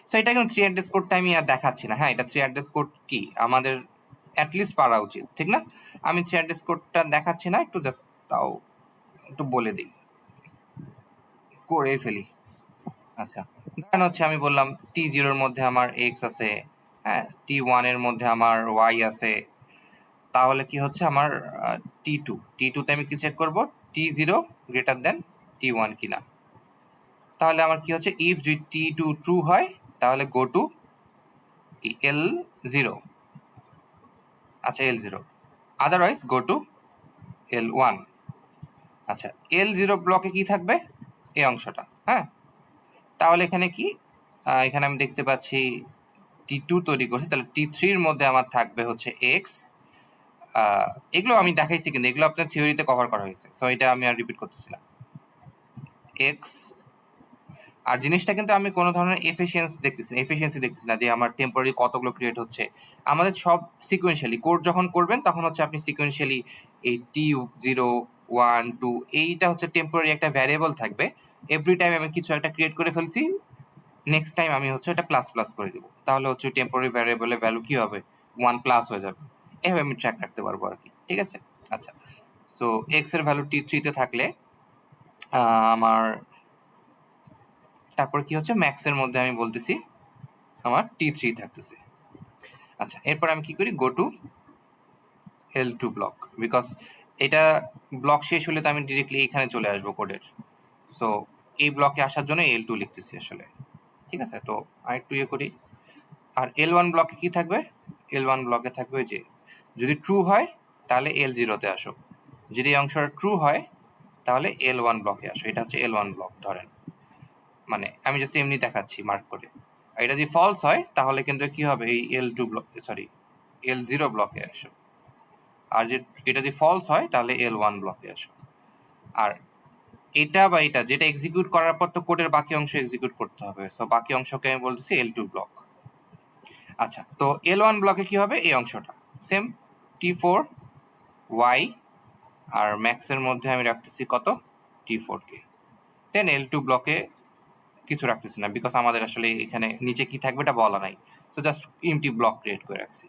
সো এটা কিন্তু থ্রি অ্যাড্রেস কোডটা আমি আর দেখাচ্ছি না। হ্যাঁ, এটা থ্রি অ্যাড্রেস কোড কি আমাদের অ্যাটলিস্ট পারা উচিত, ঠিক না? আমি থ্রি অ্যাড্রেস কোডটা দেখাচ্ছি না, একটু জাস্ট তাও একটু বলে দিই, করে ফেলি। আচ্ছা, ধরেন হচ্ছে আমি বললাম T0 মধ্যে আমার এক্স আছে, হ্যাঁ, T1 এর মধ্যে আমার ওয়াই আছে। তাহলে কি হচ্ছে আমার T2 তে আমি কি চেক করব? T0 গ্রেটার দেন T1 কিনা। তাহলে আমার কি হচ্ছে, ইফ যদি T2 ট্রু হয় তাহলে গো টু কি L0, আচ্ছা L0, otherwise go to L1। আচ্ছা, L0 ব্লকে কি থাকবে? এই অংশটা, হ্যাঁ। তাহলে এখানে কি, এখানে আমি দেখতে পাচ্ছি T2 তৈরি করছি, তাহলে T3 এর মধ্যে আমার থাকবে হচ্ছে এক্স। এগুলো আমি দেখাইছি, কিন্তু এগুলো আপনার থিওরিতে কভার করা হয়েছে, সো এটা আমি আর রিপিট করতেছি না। এক্স, আর জিনিসটা কিন্তু আমি কোনো ধরনের এফিসিয়েন্সি দেখতেছি না যে আমার টেম্পোরারি কতগুলো ক্রিয়েট হচ্ছে। আমাদের সব সিকোয়েন্সিয়ালি কোড যখন করবেন তখন হচ্ছে আপনি সিকোয়েন্সিয়ালি এই T0 1 2 এইটা হচ্ছে টেম্পোরারি একটা ভ্যারিয়েবল থাকবে। এভরি টাইম আমি কিছু একটা ক্রিয়েট করে ফেলছি, নেক্সট টাইম আমি হচ্ছে এটা প্লাস প্লাস করে দেবো, তাহলে হচ্ছে টেম্পোরারি ভ্যারিয়েবলের ভ্যালু কি হবে? 1+ হয়ে যাবে। এভাবে আমি ট্র্যাক রাখতে পারবো আর কি, ঠিক আছে? আচ্ছা, সো এক্স এর ভ্যালু T3 তে থাকলে আমার তারপর কি হচ্ছে, ম্যাক্সের মধ্যে আমি বলতেছি আমার T3 থাকতেছে। আচ্ছা, এরপর আমি কি করি, go to L2 block, because এটা ব্লক শেষ হলে তো আমি ডিরেক্টলি এখানে চলে আসবো কোডের। সো এই ব্লকে আসার জন্য L2 লিখতেছি আসলে, ঠিক আছে? তো আরেকটু ইয়ে করি। আর L1 ব্লকে কি থাকবে? L1 ব্লকে থাকবে যে যদি ট্রু হয় তাহলে L0 তে আসো, যদি এই অংশটা ট্রু হয় তাহলে L1 ব্লকে আসো। এটা হচ্ছে L1 ব্লক ধরেন, মানে আমি জাস্ট এমনি দেখাচ্ছি মার্ক করে। আর এটা যদি ফলস হয় তাহলে কিন্তু কি হবে, এই L2 ব্লক, সরি L0 ব্লকে আসো। আর যে এটা যদি ফলস হয় তাহলে L1 ব্লকে আসো। আর এটা বা এটা যেটা এক্সিকিউট করার পর তো কোডের বাকি অংশ এক্সিকিউট করতে হবে, সো বাকি অংশকে আমি বলতেছি L2 ব্লক। আচ্ছা, তো L1 ব্লকে কি হবে? এই অংশটা সেম T4 Y, আর ম্যাক্সের মধ্যে আমি রাখতেছি কত? T4 কে। দেন L2 ব্লকে কিছু রাখতেছি না, বিকজ আমাদের আসলে এখানে নিচে কি থাকবে এটা বলা নাই, so just empty block create করে রাখছি।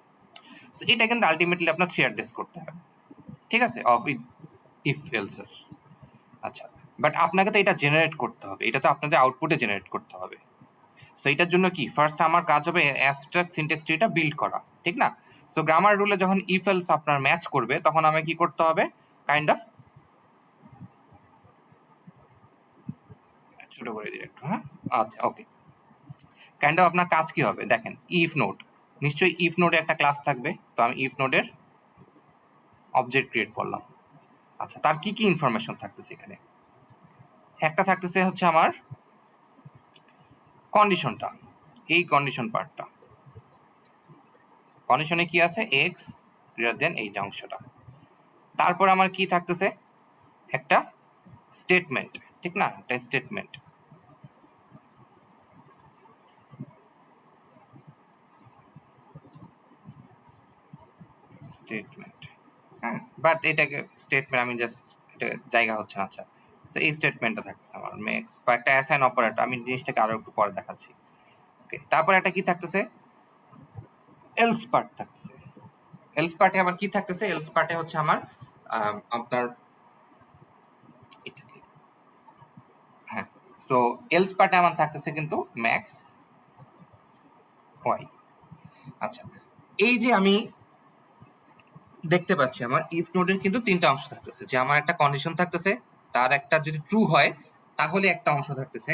সো এটা কিন্তু আলটিমেটলি আপনার থ্রি অ্যাড্রেস করতে হবে, ঠিক আছে, অফ ইফ এলসের। আচ্ছা, বাট আপনাকে তো এটা জেনারেট করতে হবে, এটা তো আপনাদের আউটপুটে জেনারেট করতে হবে। সো এটার জন্য কি, ফার্স্ট আমার কাজ হবে অ্যাবস্ট্রাক্ট সিনট্যাক্স ট্রিটা বিল্ড করা, ঠিক না? সো গ্রামার রুলে যখন ইফ এলস আপনার ম্যাচ করবে তখন আমাকে কি করতে হবে, কাইন্ড অফ ছোট করে দিই একটু, হ্যাঁ। আচ্ছা, ওকে, কাইন্ড অফ আপনার কাজ কি হবে দেখেন, ইফ নোড, নিশ্চয়ই ইফ নোডে একটা ক্লাস থাকবে, তো আমি ইফ নোডের অবজেক্ট ক্রিয়েট করলাম। আচ্ছা, তার কি কি ইনফরমেশন থাকতেছে এখানে? একটা থাকতেছে হচ্ছে আমার কন্ডিশনটা, এই কন্ডিশন পার্টটা, কন্ডিশনে কি আছে, এক্স গ্রেটার দেন এই যে অংশটা। তারপর আমার কি থাকতেছে, একটা স্টেটমেন্ট, ঠিক না, একটা স্টেটমেন্ট। স্টেটমেন্ট, হ্যাঁ, বাট এটাকে স্টেটমেন্ট আমি জাস্ট, এটা জায়গা হচ্ছে না। আচ্ছা, সো এই স্টেটমেন্টটা থাকতেছে আমার মেক্স বা একটা অ্যাসাইন অপারেটর, আমি জিনিসটাকে আরো একটু পরে দেখাচ্ছি। ওকে, তারপর একটা কি থাকতেছে, এলস পার্ট থাকতেছে। এলস পার্টে আমার কি থাকতেছে, এলস পার্টে হচ্ছে আমার আপনার এটাকে, হ্যাঁ, তো এলস পার্টে আমার থাকতেছে কিন্তু ম্যাক্স ওয়াই। আচ্ছা, এই যে আমি দেখতে পাচ্ছি আমার ইফ নোডের কিন্তু তিনটা অংশ থাকতেছে, যে আমার একটা কন্ডিশন থাকতেছে, তার একটা যদি ট্রু হয় তাহলে একটা অংশ থাকতেছে,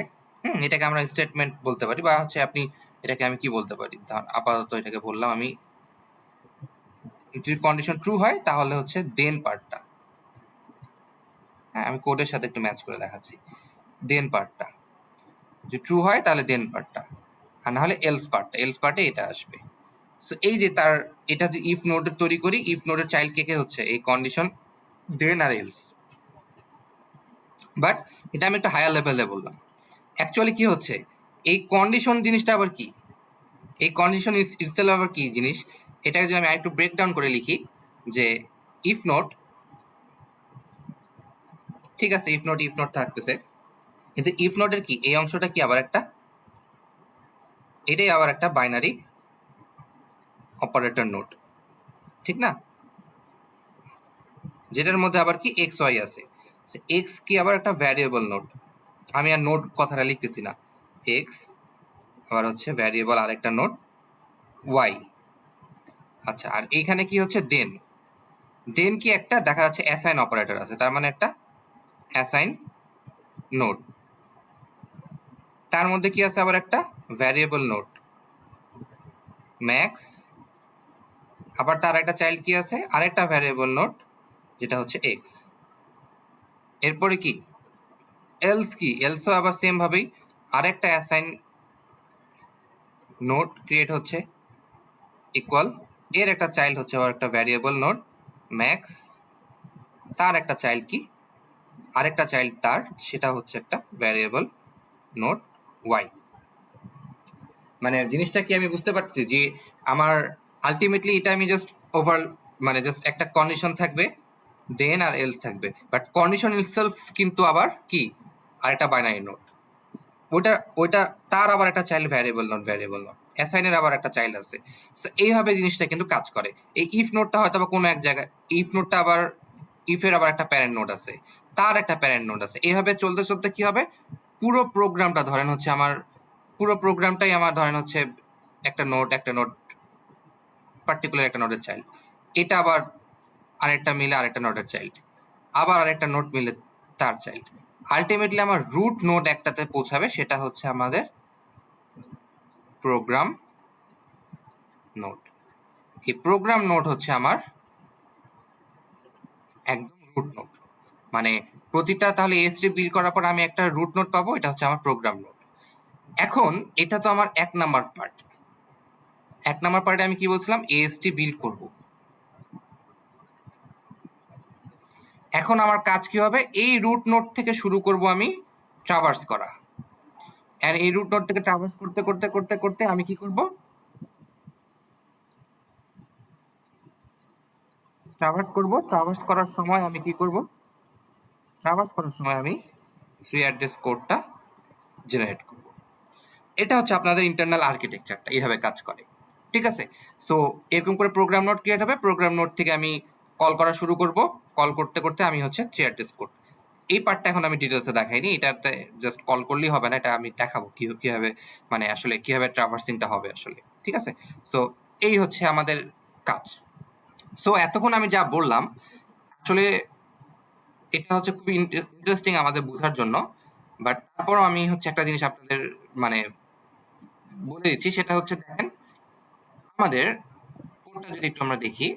এটাকে আমরা স্টেটমেন্ট বলতে পারি, বা হচ্ছে আপনি এটাকে আমি কি বলতে পারি, আপাতত এটাকে বললাম আমি, যদি কন্ডিশন ট্রু হয় তাহলে হচ্ছে দেন পার্টটা, হ্যাঁ, আমি কোডের সাথে একটু ম্যাচ করে দেখাচ্ছি। দেন পার্টটা যদি ট্রু হয় তাহলে দেন পার্টটা, আর না হলে এলস পার্টটা, এলস পার্টে এটা আসবে। সো এই যে তার, এটা যে ইফ নোড তৈরি করি, ইফ নোডের চাইল্ড কে হচ্ছে এই কন্ডিশন দেন আর এলস, বাট এটা আমি একটা হায়ার লেভেলে বললাম। অ্যাকচুয়ালি কি হচ্ছে, এই কন্ডিশন জিনিসটা আবার কি, এই কন্ডিশন ইটসেলফ আবার কি জিনিস, এটাকে যদি আমি আরেকটু ব্রেক ডাউন করে লিখি, যে ইফ নোট ঠিক আছে, ইফ নট থাকতেছে, কিন্তু ইফ নটের কি এই অংশটা কি আবার একটা, এটাই আবার একটা বাইনারি অপারেটর নোট, ঠিক না, যেটার মধ্যে আবার কি এক্স ওয়াই আছে। এক্স কি আবার একটা ভ্যারিয়েবল নোট, আমি আর নোট কথাটা লিখতেছি না, এক্স আবার হচ্ছে ভ্যারিয়েবল আরেকটা নোট ওয়াই। আচ্ছা, আর এইখানে কি হচ্ছে দেন, দেন কি একটা দেখা যাচ্ছে অ্যাসাইন অপারেটর আছে, তার মানে একটা অ্যাসাইন নোট, তার মধ্যে কি আছে আবার একটা ভ্যারিয়েবল নোট ম্যাক্স, আবার তার একটা চাইল্ড কি আছে আরেকটা ভ্যারিয়েবল নোট যেটা হচ্ছে এক্স। এরপরে কি এলস, কি এলসও আবার সেম ভাবেই আরেকটা অ্যাসাইন নোট ক্রিয়েট হচ্ছে ইকুয়াল, এর একটা চাইল্ড হচ্ছে আবার একটা ভ্যারিয়েবল নোট ম্যাক্স, তার একটা চাইল্ড কি আরেকটা চাইল্ড তার, সেটা হচ্ছে একটা ভ্যারিয়েবল নোট ওয়াই। মানে জিনিসটা কি আমি বুঝতে পারছি যে আমার আলটিমেটলি এটা আমি জাস্ট ওভার, মানে জাস্ট একটা কন্ডিশন থাকবে দেন আর এলস থাকবে, বাট কন্ডিশন ইটসেলফ কিন্তু আবার কি আরেকটা বাইনারি নোট, ওইটা তার আবার একটা চাইল্ড ভ্যারিয়েবল নোট অ্যাসাইনের আবার একটা চাইল্ড আছে। সো এইভাবে জিনিসটা কিন্তু কাজ করে। এই ইফ নোটটা হয়তো বা কোনো এক জায়গায়, ইফ নোটটা আবার ইফের আবার একটা প্যারেন্ট নোট আছে, তার একটা প্যারেন্ট নোট আছে, এইভাবে চলতে চলতে কি হবে পুরো প্রোগ্রামটা ধরেন হচ্ছে আমার, পুরো প্রোগ্রামটাই আমার ধরেন হচ্ছে একটা নোট পার্টিকুলার একটা নোটের চাইল্ড, এটা আবার আরেকটা মিলে আরেকটা নোটের চাইল্ড, আবার আরেকটা নোট মিলে তার চাইল্ড, আলটিমেটলি আমার রুট নোট একটাতে পৌঁছাবে, সেটা হচ্ছে আমাদের প্রোগ্রাম নোট। এই প্রোগ্রাম নোট হচ্ছে আমার একদম রুট নোট, মানে প্রতিটা তাহলে এএসটি বিল্ড করার পর আমি একটা রুট নোট পাবো, এটা হচ্ছে আমার প্রোগ্রাম নোট। এখন এটা তো আমার এক নাম্বার পার্টে আমি কি বলছিলাম এএসটি বিল্ড করব। এখন আমার কাজ কি হবে, এই রুট নোট থেকে শুরু করব আমি ট্রাভার্স করা, আর এই রুট নোট থেকে ট্রাভার্স করতে করতে করতে করতে আমি কি করব, ট্রাভার্স করার সময় আমি কি করব, ট্রাভার্স করার সময় আমি থ্রি অ্যাড্রেস কোডটা জেনারেট করব। এটা হচ্ছে আপনাদের ইন্টারনাল আর্কিটেকচারটা এইভাবে কাজ করে, ঠিক আছে। সো এরকম করে প্রোগ্রাম নোট ক্রিয়েট হবে, প্রোগ্রাম নোট থেকে আমি কল করা শুরু করব, কল করতে করতে আমি হচ্ছে থ্রি অ্যাড্রেস কোড, এই পার্টটা এখন আমি ডিটেলসে দেখাইনি, এটাতে জাস্ট কল করলেই হবে না, এটা আমি দেখাবো কিভাবে, মানে আসলে কিভাবে ট্রাভার্সিংটা হবে আসলে, ঠিক আছে। সো এই হচ্ছে আমাদের কাজ। সো এতক্ষণ আমি যা বললাম আসলে এটা হচ্ছে খুবই ইন্টারেস্টিং আমাদের বোঝার জন্য, বাট তারপরও আমি হচ্ছে একটা জিনিস আপনাদের মানে বলে দিচ্ছি, সেটা হচ্ছে দেখেন আমাদের কোডটা যদি একটু আমরা দেখি,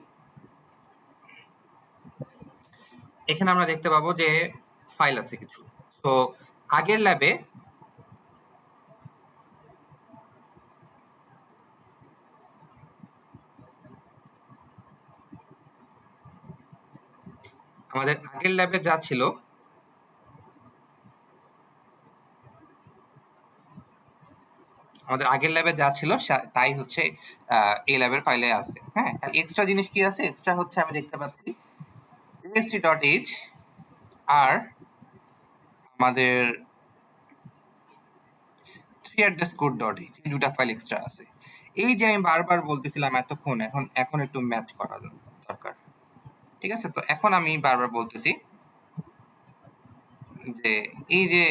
এখানে আমরা দেখতে পাবো যে ফাইল আছে কিছু। তো আগের ল্যাবে যা ছিল তাই হচ্ছে এই ল্যাবের ফাইলে আছে। হ্যাঁ, এক্সট্রা জিনিস কি আছে, এক্সট্রা হচ্ছে আমি দেখতে পাচ্ছি ast.h আর আমাদের threeaddresscode.h, এই দুটা ফাইল এক্সট্রা আছে। এই যে আমি বারবার বলতেছিলাম এতক্ষণ, এখন একটু ম্যাচ করা দরকার, ঠিক আছে। তো এখন আমি বারবার বলতেছি যে এই যে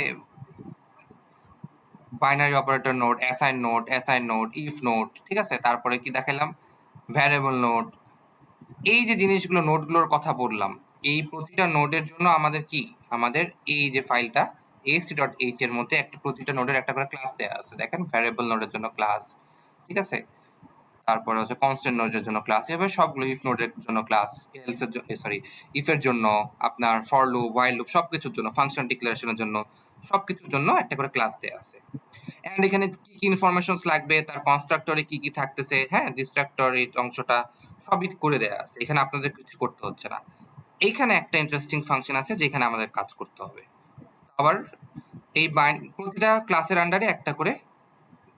binary operator note, assign note, if note, ঠিক আছে, তারপরে কি দেখালাম ভ্যারিয়েবল নোট, এই যে জিনিসগুলো নোটগুলোর কথা বললাম, এই প্রতিটা নোডের জন্য আমাদের এই যে ফাইলটা axt.h এর মধ্যে একটা প্রতিটা নোডের একটা করে ক্লাস দেওয়া আছে। দেখেন ভ্যারিয়েবল নোডের জন্য ক্লাস, ঠিক আছে, তারপরে হচ্ছে কনস্ট্যান্ট নোডের জন্য ক্লাস, এভাবে সবগুলো ইফ নোডের জন্য ক্লাস, এলস এর সরি ইফের জন্য, আপনার ফর লুপ, হোয়াইল লুপ, সবকিছুর জন্য, ফাংশন ডিক্লারেশনের জন্য, সবকিছুর জন্য একটা করে ক্লাস দেওয়া আছে। এন্ড এখানে কি কি ইনফরমেশনস লাগবে, তার কনস্ট্রাক্টরে কি কি থাকতেছে, হ্যাঁ, ডিস্ট্রাক্টর এই অংশটা সবই করে দেওয়া আছে, এখানে আপনাদের কিছু করতে হচ্ছে না। এইখানে একটা ইন্টারেস্টিং ফাংশন আছে যেখানে আমাদের কাজ করতে হবে। আবার এই প্রতিটা ক্লাসের আন্ডারে একটা করে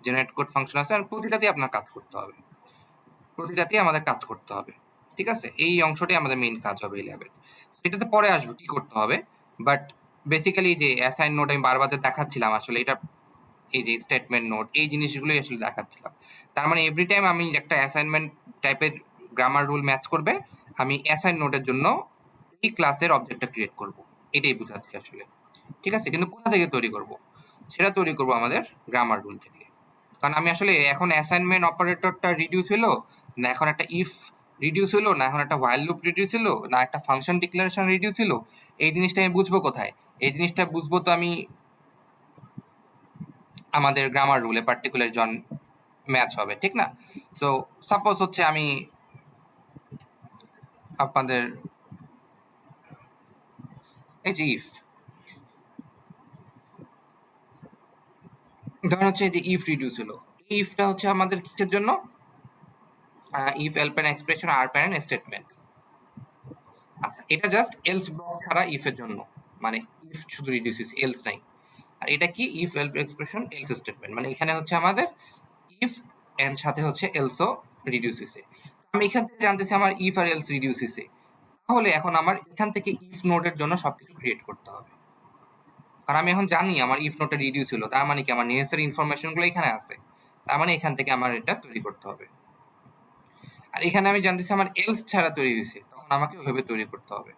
জেনারেট কোড ফাংশন আছে, আর প্রতিটাতেই আপনার কাজ করতে হবে, আমাদের কাজ করতে হবে, ঠিক আছে। এই অংশটাই আমাদের মেইন কাজ হবে এই ল্যাবের, এটাতে পরে আসবো কি করতে হবে, বাট বেসিক্যালি যে অ্যাসাইন নোট আমি বারবার দেখাচ্ছিলাম আসলে এটা, এই যে স্টেটমেন্ট নোট এই জিনিসগুলোই আসলে দেখাচ্ছিলাম। তার মানে এভরি টাইম আমি একটা অ্যাসাইনমেন্ট টাইপের গ্রামার রুল ম্যাচ করবে, আমি অ্যাসাইন নোটের জন্য এই ক্লাসের অবজেক্টটা ক্রিয়েট করব, এটাই বোঝাচ্ছি আসলে। ঠিক আছে, কিন্তু কোথা থেকে তৈরি করব? সেটা তৈরি করব আমাদের গ্রামার রুল থেকে। কারণ আমি আসলে এখন অ্যাসাইনমেন্ট অপারেটরটা রিডিউস হলো, না এখন একটা ইফ রিডিউস হলো, না এখন একটা হোয়াইল লুপ রিডিউস হলো, না একটা ফাংশন ডিক্লারেশন রিডিউস হলো, এই জিনিসটা আমি বুঝবো কোথায়? এই জিনিসটা বুঝবো তো আমি আমাদের গ্রামার রুলে পার্টিকুলার জন ম্যাচ হবে, ঠিক না? সো সাপোজ হচ্ছে আমি আপনাদের এই যে ইফ, ধরুন হচ্ছে এই যে ইফ রিডিউস হলো, এই ইফটা হচ্ছে আমাদের কিসের জন্য? ইফ এল প্যারেন্ট এক্সপ্রেশন আর প্যারেন্ট স্টেটমেন্ট। আচ্ছা, এটা জাস্ট এলস ব্লক ছাড়া ইফের জন্য, মানে ইফ শুধু রিডিউস হয়েছে, এলস নাই। আর এটা কি? If L expression else statement, মানে এখানে হচ্ছে আমাদের ইফ এন্ড সাথে হচ্ছে এলসও রিডিউস হয়েছে। আমি এখান থেকে জানতেছি আমার ইফ আর এলস রিডিউস হয়েছে, তাহলে এখন আমার এখান থেকে ইফ নোডের জন্য সবকিছু ক্রিয়েট করতে হবে। আর আমি এখন জানি আমার ইফ নোটটা রিডিউস হলো, তার মানে কি আমার নেসেসারি ইনফরমেশনগুলো এখানে আছে, তার মানে এখান থেকে আমার এটা তৈরি করতে হবে। আর এখানে আমি জানতেছি আমার এলস ছাড়া তৈরি হয়েছে, তখন আমাকে ওইভাবে তৈরি করতে হবে।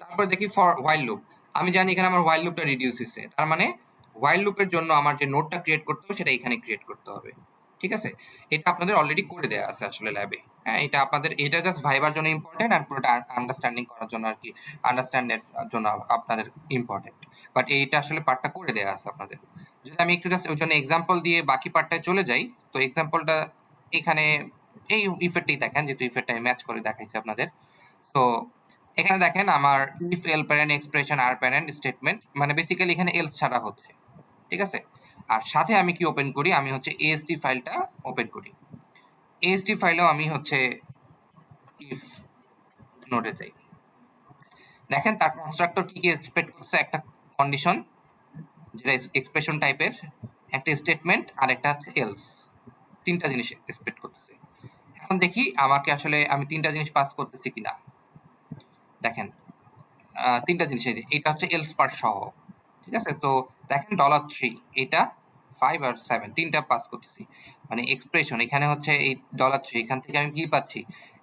তারপর দেখি ফর হোয়াইল লুপ, আমি জানি এখানে আমার হোয়াইল লুপটা রিডিউস হয়েছে, তার মানে হোয়াইল লুপের জন্য আমার যে নোটটা ক্রিয়েট করতে হবে সেটা এখানে ক্রিয়েট করতে হবে। ঠিক আছে, এটা আপনাদের অলরেডি করে দেওয়া আছে আসলে ল্যাবে। হ্যাঁ, এটা আপনাদের, এটা জাস্ট ভাইবার জন্য ইম্পর্টেন্ট আর পুরোটা আন্ডারস্ট্যান্ডিং করার জন্য আর কি, আন্ডারস্ট্যান্ডের জন্য আপনাদের ইম্পর্টেন্ট। বাট এইটা আসলে পার্টটা করে দেওয়া আছে আপনাদের। যদি আমি একটু জাস্ট ওই জন্য এক্সাম্পল দিয়ে বাকি পার্টটায় চলে যাই, তো এক্সাম্পলটা এখানে এই ইফেক্টটাই দেখেন, যেহেতু ইফেক্টটা ম্যাচ করে দেখাইছি আপনাদের। তো এখানে দেখেন আমার ইফ এল প্যারেন্ট এক্সপ্রেশন আর প্যারেন্ট স্টেটমেন্ট, মানে বেসিক্যালি এখানে এলস ছাড়া হচ্ছে। ঠিক আছে, আর সাথে আমি কি ওপেন করি? আমি হচ্ছে এএসটি ফাইলটা ওপেন করি। এএসটি ফাইলেও আমি হচ্ছে ইফ নোটে যাই। দেখেন তার কনস্ট্রাক্টর কি কি এক্সপেক্ট করছে? একটা কন্ডিশন যেটা এক্সপ্রেশন টাইপের, একটা স্টেটমেন্ট আর একটা হচ্ছে এলস, তিনটা জিনিস এক্সপেক্ট করতেছে। এখন দেখি আমাকে আসলে আমি তিনটা জিনিস পাস করতেছি কিনা। দেখেন তিনটা জিনিস, এই যে এটা হচ্ছে এলস পার্ট সহ। ঠিক আছে, তো দেখেন $3, এটা 5 আর 7 তিনটা পাস করতেছি, মানে এক্সপ্রেশন এখানে হচ্ছে এই $3, এখান থেকে আমি কি পাচ্ছি?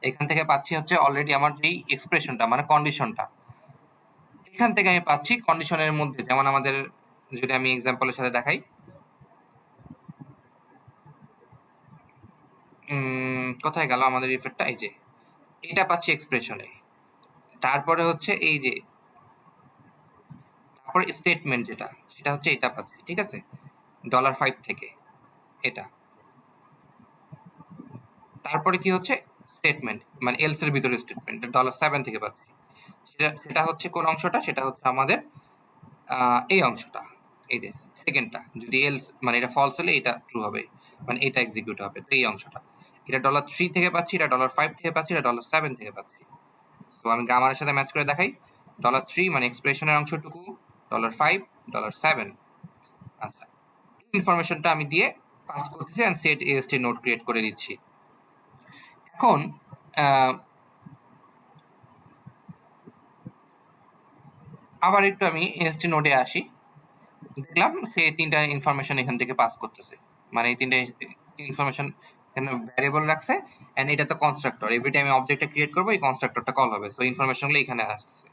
এখান থেকে পাচ্ছি হচ্ছে অলরেডি আমার যেই এক্সপ্রেশনটা মানে কন্ডিশনটা, এখান থেকে আমি পাচ্ছি কন্ডিশনের মধ্যে, যেমন আমাদের যদি আমি এক্সাম্পলের সাথে দেখাই, কোথায় গেল আমাদের ইফেক্টটা? এই যে এটা পাচ্ছি এক্সপ্রেশনে, তারপরে হচ্ছে এই যে তারপরে স্টেটমেন্ট যেটা, সেটা হচ্ছে এটা পাচ্ছি। ঠিক আছে, $5 থেকে এটা, তারপরে কি হচ্ছে স্টেটমেন্ট মানে এলস এর ভিতরে স্টেটমেন্ট $7 থেকে পাচ্ছি। সেটা সেটা হচ্ছে কোন অংশটা? সেটা হচ্ছে আমাদের এই অংশটা, এই যে সেকেন্ডটা, যদি এলস মানে এটা ফলস হলে এটা ট্রু হবে, মানে এটা এক্সিকিউট হবে, তো এই অংশটা। এটা $3 থেকে পাচ্ছি, এটা $5 থেকে পাচ্ছি, এটা $7 থেকে পাচ্ছি। তো আমি গ্রামারের সাথে ম্যাচ করে দেখাই। $3 মানে এক্সপ্রেশনের অংশটুকু, $5, $7। আচ্ছা, ইনফরমেশনটা আমি দিয়ে পাস করতেছি and set AST node create করে দিচ্ছি। এখন আবার একটু আমি এএসটি নোডে আসি, দেখলাম সে তিনটা ইনফরমেশন এখান থেকে পাস করতেছে, মানে এই তিনটা ইনফরমেশন এখানে ভ্যারিয়েবল রাখছে, এন্ড এটা তো কনস্ট্রাক্টর, এভরি টাইম অবজেক্টটা ক্রিয়েট করবো এই কনস্ট্রাক্টরটা কল হবে, সো ইনফরমেশনগুলো এখানে আসতেছে।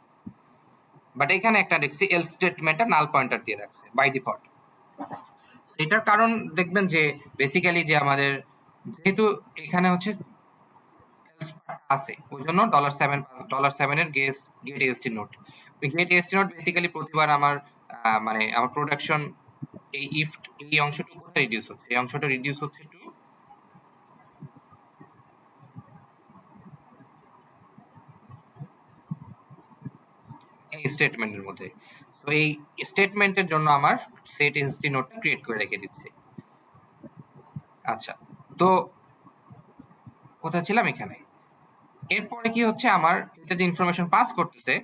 বাট এখানে একটা দেখছি এলস স্টেটমেন্টটা নাল পয়েন্টার দিয়ে রাখছে বাই ডিফল্ট। এটার কারণ দেখবেন যে বেসিক্যালি যে আমাদের যেহেতু এখানে হচ্ছে আছে, ওই জন্য $7 এর get AST node, get AST node basically প্রতিবার আমার মানে আমার প্রোডাকশন এই ইফ এই অংশটুকু কোথায় রিডিউস হচ্ছে? এই অংশটা রিডিউস হচ্ছে টু এই স্টেটমেন্টের মধ্যে। তো এই স্টেটমেন্টের জন্য আমার সেট এএসটি নোটটা ক্রিয়েট করে রেখে দিচ্ছে। আচ্ছা, তো কোথায় ছিলাম? এখানে। এরপরে কি হচ্ছে আমার এটা যে ইনফরমেশন পাস করতেছে,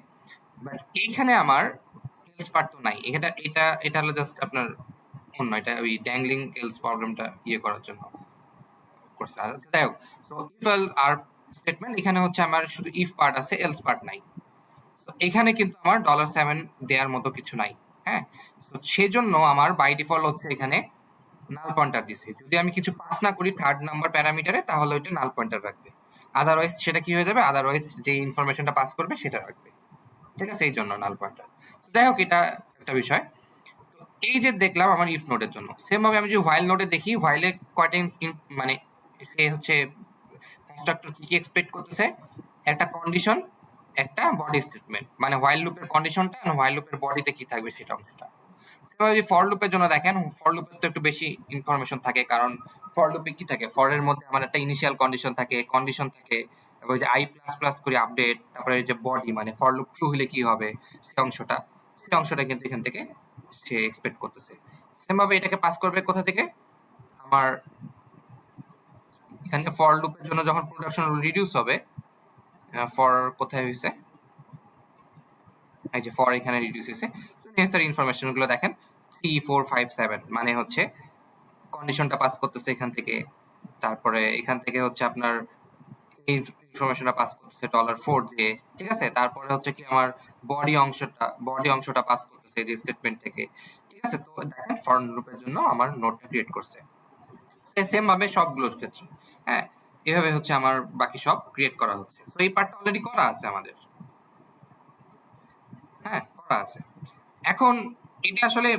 বাট এইখানে আমার এলস পার্ট তো নাই। এটা হলো জাস্ট আপনার অন্য, এটা ওই ড্যাংলিং এলস প্রবলেমটা ইয়ে করার জন্য করছে। যাই হোক, সো ইফ এলস আর স্টেটমেন্ট, এখানে হচ্ছে আমার শুধু ইফ পার্ট আছে, এলস পার্ট নাই। এখানে কিন্তু আমার $7 দেওয়ার মতো কিছু নাই। হ্যাঁ? তো সেজন্য আমার বাই ডিফল্ট হচ্ছে এখানে নাল পয়েন্টার দিছি। যদি আমি কিছু পাস না করি থার্ড নাম্বার প্যারামিটারে তাহলে ওইটা নাল পয়েন্টার রাখবে। আদারওয়াইজ সেটা কি হয়ে যাবে? আদারওয়াইজ যে ইনফরমেশনটা পাস করবে সেটা রাখবে। ঠিক আছে? এই জন্য নাল পয়েন্টার। যাই হোক এটা একটা বিষয়। এই যে দেখলাম আমার ইফ নোডের জন্য। সেম ভাবে আমি যদি হোয়াইল নোডে দেখি, হোয়াইলে কয়টা মানে সে হচ্ছে কনস্ট্রাক্টর কি এক্সপেক্ট করতেছে? একটা কন্ডিশন, একটা বডি স্টেটমেন্ট। মানে হোয়াইল লুপের কন্ডিশনটা আর হোয়াইল লুপের বডিতে কি থাকবে সেটা অংশটা। যদি ফর লুপের জন্য দেখেন, ফর লুপের তো একটু বেশি ইনফরমেশন থাকে, কারণ ফর লুপে কি থাকে? ফর এর মধ্যে আমার একটা ইনিশিয়াল কন্ডিশন থাকে, তারপরে যে আই প্লাস প্লাস করে আপডেট, তারপরে যে বডি মানে ফর লুপ ট্রু হলে কি হবে সেই অংশটা কিন্তু এখান থেকে সে এক্সপেক্ট করতেছে। সেম ভাবে এটাকে পাস করবে কোথা থেকে? আমার এখানে ফর লুপের জন্য যখন প্রোডাকশন রিডিউস হবে, ফর কোথায় হয়েছে? এই যে ফর এখানে রিডিউস হয়েছে। নেসেসারি ইনফরমেশন গুলো দেখেন 3 4 5 7 মানে হচ্ছে কন্ডিশনটা পাস করতেছে এখান থেকে, তারপরে এখান থেকে হচ্ছে আপনার এই ইনফরমেশনটা পাস করতেছে $4 দিয়ে, ঠিক আছে? তারপরে হচ্ছে কি আমার বডি অংশটা পাস করতেছে যে স্টেটমেন্ট থেকে, ঠিক আছে? তো দেখেন ফর লুপের জন্য আমার নোডটা ক্রিয়েট করছে সেম ভাবে সবগুলোর ক্ষেত্রে। হ্যাঁ, এভাবে হচ্ছে আমার বাকি সব ক্রিয়েট করা হচ্ছে। তো এই পার্টটা অলরেডি করা আছে আমাদের। হ্যাঁ, করা আছে। এখন এটা আসলে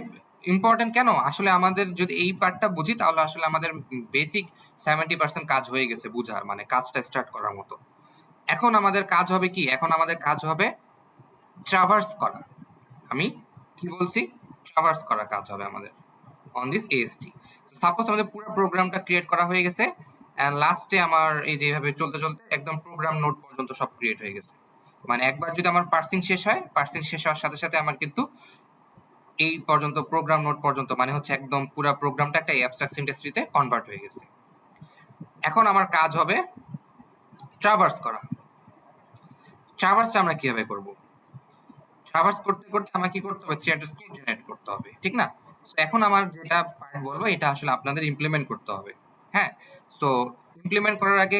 ইম্পর্টেন্ট কেন? আসলে আমাদের যদি এই পার্টটা বুঝি তাহলে আসলে আমাদের বেসিক 70% কাজ হয়ে গেছে বুঝা, মানে কাজটা স্টার্ট করার মতো। এখন আমাদের কাজ হবে কি? এখন আমাদের কাজ হবে ট্রাভার্স করা। আমি কি বলছি? ট্রাভার্স করা কাজ হবে আমাদের অন দিস AST। সাপোজ আমাদের পুরো প্রোগ্রামটা ক্রিয়েট করা হয়ে গেছে এন্ড লাস্টে আমার এই যে এভাবে চলতে চলতে একদম প্রোগ্রাম নোড পর্যন্ত সব ক্রিয়েট হয়ে গেছে। মানে একবার যদি আমার পার্সিং শেষ হয়, পার্সিং শেষ হওয়ার সাথে সাথে আমার কিন্তু এই পর্যন্ত প্রোগ্রাম নোড পর্যন্ত মানে হচ্ছে একদম পুরো প্রোগ্রামটা একটা অ্যাবস্ট্রাক্ট সিনট্যাক্স ট্রিতে কনভার্ট হয়ে গেছে। এখন আমার কাজ হবে ট্রাভার্স করা। ট্রাভার্সটা আমরা কিভাবে করব? ট্রাভার্স করতে করতে আমাকে কি করতে হবে? থ্রি অ্যাড্রেস কোড জেনারেট করতে হবে, ঠিক না? সো এখন আমার যেটা পার্ট বলবো এটা আসলে আপনাদের ইমপ্লিমেন্ট করতে হবে। হ্যাঁ, সো ইমপ্লিমেন্ট করার আগে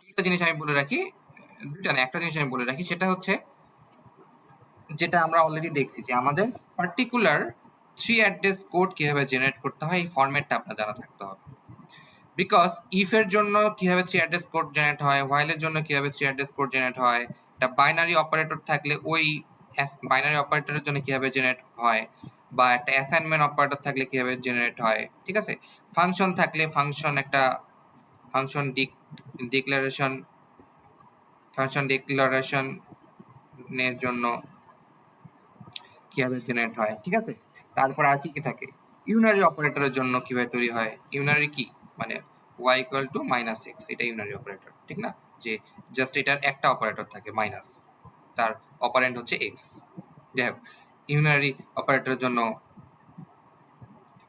দুইটা জিনিস আমি বলে রাখি, দুইটা না একটা জিনিস আমি বলে রাখি, সেটা হচ্ছে যেটা আমরা অলরেডি দেখছি যে আমাদের পার্টিকুলার থ্রি অ্যাড্রেস কোড কিভাবে জেনারেট করতে হয় এই ফরম্যাটটা আপনার জানা থাকতে হবে। বিকজ ইফ এর জন্য কিভাবে থ্রি অ্যাড্রেস কোড জেনারেট হয়, হোয়াইল এর জন্য কিভাবে থ্রি অ্যাড্রেস কোড জেনারেট হয়, একটা বাইনারি অপারেটর থাকলে ওই বাইনারি অপারেটরের জন্য কিভাবে জেনারেট হয়, বা একটা অ্যাসাইনমেন্ট অপারেটর থাকলে কিভাবে জেনারেট হয়, ঠিক আছে? ফাংশন থাকলে ফাংশন ডিক্লারেশন এর জন্য কিভাবে জেনারেট হয়, ঠিক আছে? তারপর আর কি কি থাকে? ইউনারি অপারেটরের জন্য কিভাবে তৈরি হয়? ইউনারি কি? মানে y ইকুয়াল টু -x, এটা ইউনারি অপারেটর, ঠিক না? যে জাস্ট এটার একটা অপারেটর থাকে মাইনাস, তার অপারেন্ড হচ্ছে x। যাই হোক, ইউনারি অপারেটরের জন্য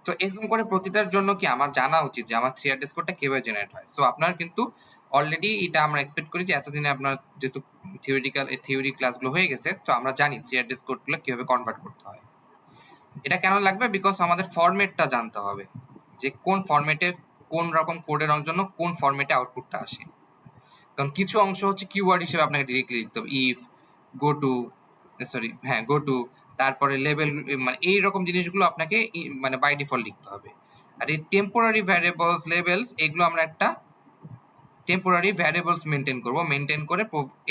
তো এরকম করে প্রতিটার জন্য কি আমার জানা উচিত যে আমার থ্রি অ্যাড্রেস কোডটা কিভাবে জেনারেট হয়। সো আপনার কিন্তু অলরেডি এটা আমরা এক্সপেক্ট করি যে এতদিনে আপনার যেহেতু থিওরি ক্লাসগুলো হয়ে গেছে, তো আমরা জানি থ্রি অ্যাড্রেস কোডগুলো কিভাবে কনভার্ট করতে হয়। এটা কেন লাগবে? বিকজ আমাদের ফরম্যাটটা জানতে হবে যে কোন ফরম্যাটে কোন রকম কোডের জন্য কোন ফরম্যাটে আউটপুটটা আসে। কারণ কিছু অংশ হচ্ছে কিওয়ার্ড হিসেবে আপনাকে ডিরেক্টলি লিখতে হবে, if, go two, go to, তারপরে লেভেল, মানে এই রকম জিনিসগুলো আপনাকে মানে বাই ডিফল্ট লিখতে হবে। আর এই টেম্পোরারি ভ্যারিয়েবলস, লেভেলস, এগুলো আমরা একটা টেম্পোরারি ভ্যারিয়েবলস মেনটেন করে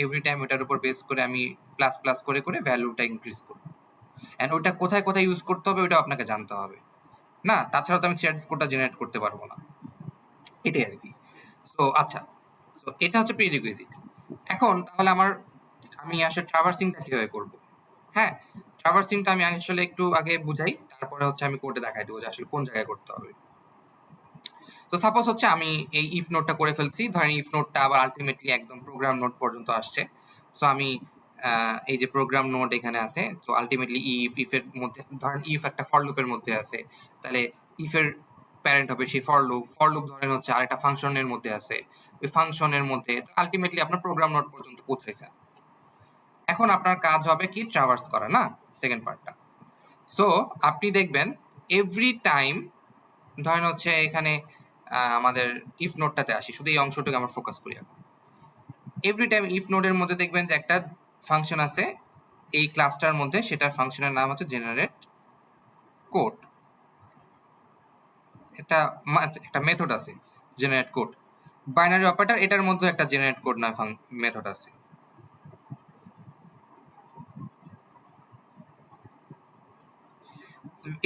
এভরি টাইম ওটার উপর বেস করে আমি প্লাস প্লাস করে করে ভ্যালুটা ইনক্রিজ করবো। এন্ড ওটা কোথায় কোথায় ইউজ করতে হবে ওটা আপনাকে জানতে হবে, না তাছাড়া তো আমি থ্রি অ্যাড্রেস কোডটা জেনারেট করতে পারবো না। এটাই আর কি। সো আচ্ছা, সো এটা হচ্ছে প্রিরিকুইজিট। এখন তাহলে আমি আসলে ট্রাভার্সিংটা কিভাবে করব? হ্যাঁ, ট্রাভার্সিংটা আমি আসলে একটু আগে বুঝাই, তারপরে হচ্ছে আমি কোডে দেখাই দেবো যে আসলে কোন জায়গায় করতে হবে। তো সাপোজ হচ্ছে আমি এই ইফ নোটটা করে ফেলছি, ধরেন ইফ নোটটা আবার আলটিমেটলি একদম প্রোগ্রাম নোট পর্যন্ত আসছে। সো আমি এই যে প্রোগ্রাম নোট এখানে আছে, তো আলটিমেটলি ইফের মধ্যে ধরেন ইফ একটা ফর লুপের মধ্যে আছে, তাহলে ইফের প্যারেন্ট হবে সেই ফর লুপ ধরেন হচ্ছে আরেকটা ফাংশনের মধ্যে আছে, ওই ফাংশনের মধ্যে আলটিমেটলি আপনার প্রোগ্রাম নোট পর্যন্ত পৌঁছেছে। এখন আপনার কাজ হবে কি? ট্রাভার্স করা, না? সেকেন্ড পার্টটা। সো আপনি দেখবেন এভরি টাইম, ধরেন হচ্ছে এখানে আমাদের ইফ নোটটাতে আসি, শুধু এই অংশটাকে আমরা ফোকাস করি এখন। এভরি টাইম ইফ নোডের মধ্যে দেখবেন যে একটা ফাংশন আছে এই ক্লাসটার মধ্যে, সেটার ফাংশনের নাম হচ্ছে জেনারেট কোড। একটা মেথড আছে জেনারেট কোড। বাইনারি অপারেটর এটার মধ্যে একটা জেনারেট কোড না মেথড আছে।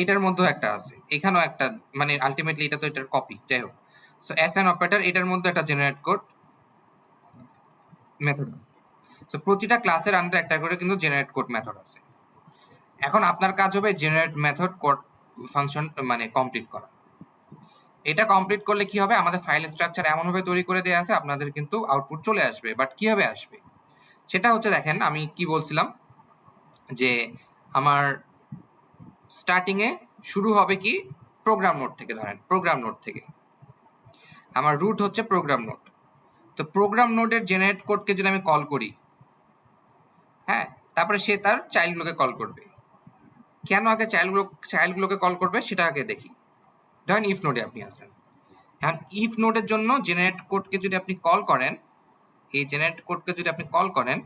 এটার মধ্যেও একটা আছে, এখানেও একটা, মানে আলটিমেটলি এটা তো এটার কপি, যাই হোক। সো অ্যাসাইন অপারেটর এটার মধ্যে একটা জেনারেট কোড মেথড আছে। সো প্রতিটা ক্লাসের আন্ডারে একটা করে কিন্তু জেনারেট কোড মেথড আছে। এখন আপনার কাজ হবে জেনারেট মেথড কোড ফাংশন মানে কমপ্লিট করা। এটা কমপ্লিট করলে কি হবে, আমাদের ফাইল স্ট্রাকচার এমনভাবে তৈরি করে দেওয়া আছে আপনাদের কিন্তু আউটপুট চলে আসবে। বাট কিভাবে আসবে সেটা হচ্ছে, দেখেন আমি কি বলছিলাম যে আমার স্টার্টিংয়ে শুরু হবে কি প্রোগ্রাম নোড থেকে। ধরেন প্রোগ্রাম নোড থেকে আমার রুট হচ্ছে প্রোগ্রাম নোড। তো প্রোগ্রাম নোডের জেনারেট কোডকে যদি আমি কল করি, হ্যাঁ, তারপরে সে তার চাইল্ডগুলোকে কল করবে। কেন আগে চাইল্ডগুলোকে কল করবে সেটা আগে দেখি। ধরেন ইফ নোডে আপনি আছেন, এখন ইফ নোডের জন্য জেনারেট কোডকে যদি আপনি কল করেন, এই জেনারেট কোডকে যদি আপনি কল করেন,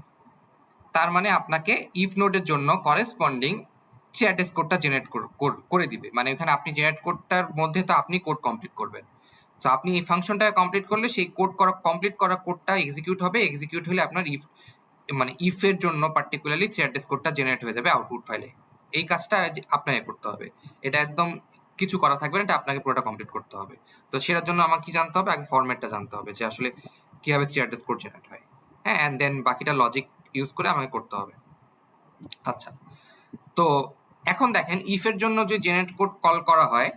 তার মানে আপনাকে ইফ নোডের জন্য করেসপন্ডিং চেয়ারটেস কোডটা জেনারেট করে দিবে। মানে এখানে আপনি জেনারেট কোডটার মধ্যে তো আপনি কোড কমপ্লিট করবেন। সো আপনি এই ফাংশনটা কমপ্লিট করলে সেই কমপ্লিট করা কোডটা এক্সিকিউট হবে। এক্সিকিউট হলে আপনার ইফের জন্য পার্টিকুলারলি চেয়ারটেস কোডটা জেনারেট হয়ে যাবে আউটপুট ফাইলে। এই কাজটা আপনাকে করতে হবে। এটা একদম কিছু করা থাকবে না, এটা আপনাকে পুরোটা কমপ্লিট করতে হবে। তো সেটার জন্য আমার কি জানতে হবে, আগে ফরম্যাটটা জানতে হবে যে আসলে কিভাবে চেয়ারটেস কোড জেনারেট হয়। হ্যাঁ, অ্যান্ড দেন বাকিটা লজিক ইউজ করে আমাকে করতে হবে। আচ্ছা, তো এখন দেখেন ইফের জন্য যে জেনারেট কোড কল করা হয়,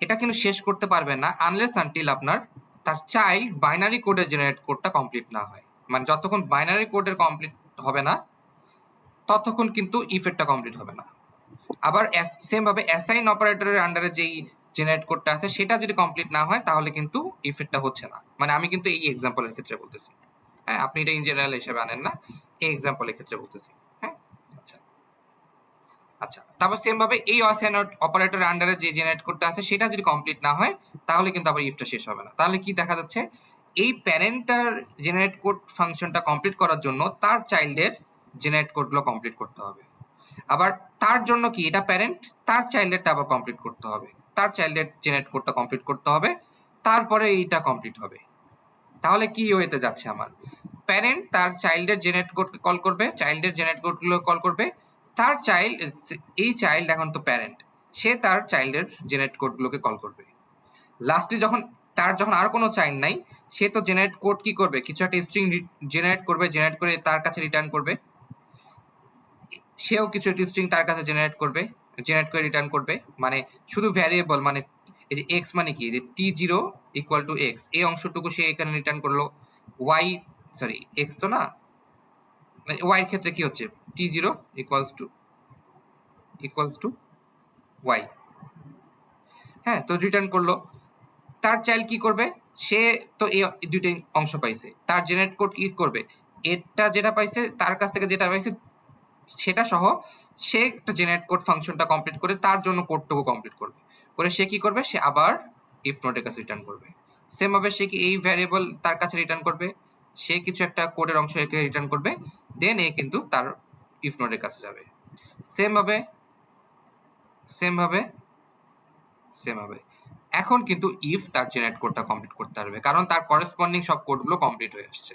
এটা কিন্তু শেষ করতে পারবেন না আনলেস আনটিল আপনার তার চাইল্ড বাইনারি কোডের জেনারেট কোডটা কমপ্লিট না হয়। মানে যতক্ষণ বাইনারি কোডের কমপ্লিট হবে না ততক্ষণ কিন্তু ইফেরটা কমপ্লিট হবে না। আবার সেম ভাবে অ্যাসাইন অপারেটরের আন্ডারে যেই জেনারেট কোডটা আছে সেটা যদি কমপ্লিট না হয় তাহলে কিন্তু ইফেরটা হচ্ছে না। মানে আমি কিন্তু এই এক্সাম্পলের ক্ষেত্রে বলতেছি, হ্যাঁ, আপনি এটা ইন জেনারেল হিসেবে আনেন না, এই এক্সাম্পলের ক্ষেত্রে বলতেছি। হ্যাঁ, আচ্ছা আচ্ছা, তারপর সেম ভাবে এই অ্যাসাইন অপারেটরের আন্ডারে যে জেনারেট কোডটা আছে সেটা যদি কমপ্লিট না হয় তাহলে কিন্তু আবার ইফটা শেষ হবে না। তাহলে কি দেখা যাচ্ছে, এই প্যারেন্টার জেনারেট কোড ফাংশনটা কমপ্লিট করার জন্য তার চাইল্ডের জেনারেট কোডগুলো কমপ্লিট করতে হবে। আবার তার জন্য কি, এটা প্যারেন্ট, তার চাইল্ডেরটা আবার কমপ্লিট করতে হবে, তার চাইল্ডের জেনারেট কোডটা কমপ্লিট করতে হবে, তারপরে এইটা কমপ্লিট হবে। তাহলে কি ওয়েতে যাচ্ছে, আমার প্যারেন্ট তার চাইল্ডের জেনারেট কোডকে কল করবে, চাইল্ডের জেনারেট কোডগুলো কল করবে, তার চাইল্ড, এই চাইল্ড এখন তো প্যারেন্ট, সে তার চাইল্ডের জেনারেট কোডগুলোকে কল করবে। লাস্টে যখন আর কোনো চাইল্ড নাই, সে তো জেনারেট কোড কি করবে, কিছু একটা স্ট্রিং জেনারেট করবে, জেনারেট করে তার কাছে রিটার্ন করবে, সেও কিছু একটা স্ট্রিং তার কাছে জেনারেট করে রিটার্ন করবে। মানে শুধু ভ্যারিয়েবল, মানে এই যে এক্স মানে কি, যে t0 ইকুয়াল টু এক্স, এই অংশটুকু সে এখানে রিটার্ন করলো। ওয়াই, সরি এক্স তো না, মানে ওয়াই ক্ষেত্রে কি হচ্ছে, t0 ইকুয়ালস টু ওয়াই। হ্যাঁ, তো রিটার্ন করলো। তার চাইল্ড কি করবে, সে তো এই দুইটাই অংশ পাইছে, তার জেনারেট কোড কি করবে, এটা যেটা পাইছে তার কাছ থেকে যেটা পাইছে সেটা সহ সে একটা জেনারেট কোড ফাংশনটা কমপ্লিট করে তার জন্য কোডটুকু কমপ্লিট করবে, করে সে কি করবে, সে আবার ইফ নোটের কাছে রিটার্ন করবে। সেম ভাবে সে কি এই ভ্যারিয়েবল তার কাছে রিটার্ন করবে, সে কিছু একটা কোডের অংশ একে রিটার্ন করবে, দেন এ কিন্তু তার ইফ নোটের কাছে যাবে। সেম ভাবে সেম ভাবে সেম ভাবে এখন কিন্তু ইফ তার জেনারেট কোডটা কমপ্লিট করতে পারবে, কারণ তার করেসপন্ডিং সব কোডগুলো কমপ্লিট হয়ে আসছে।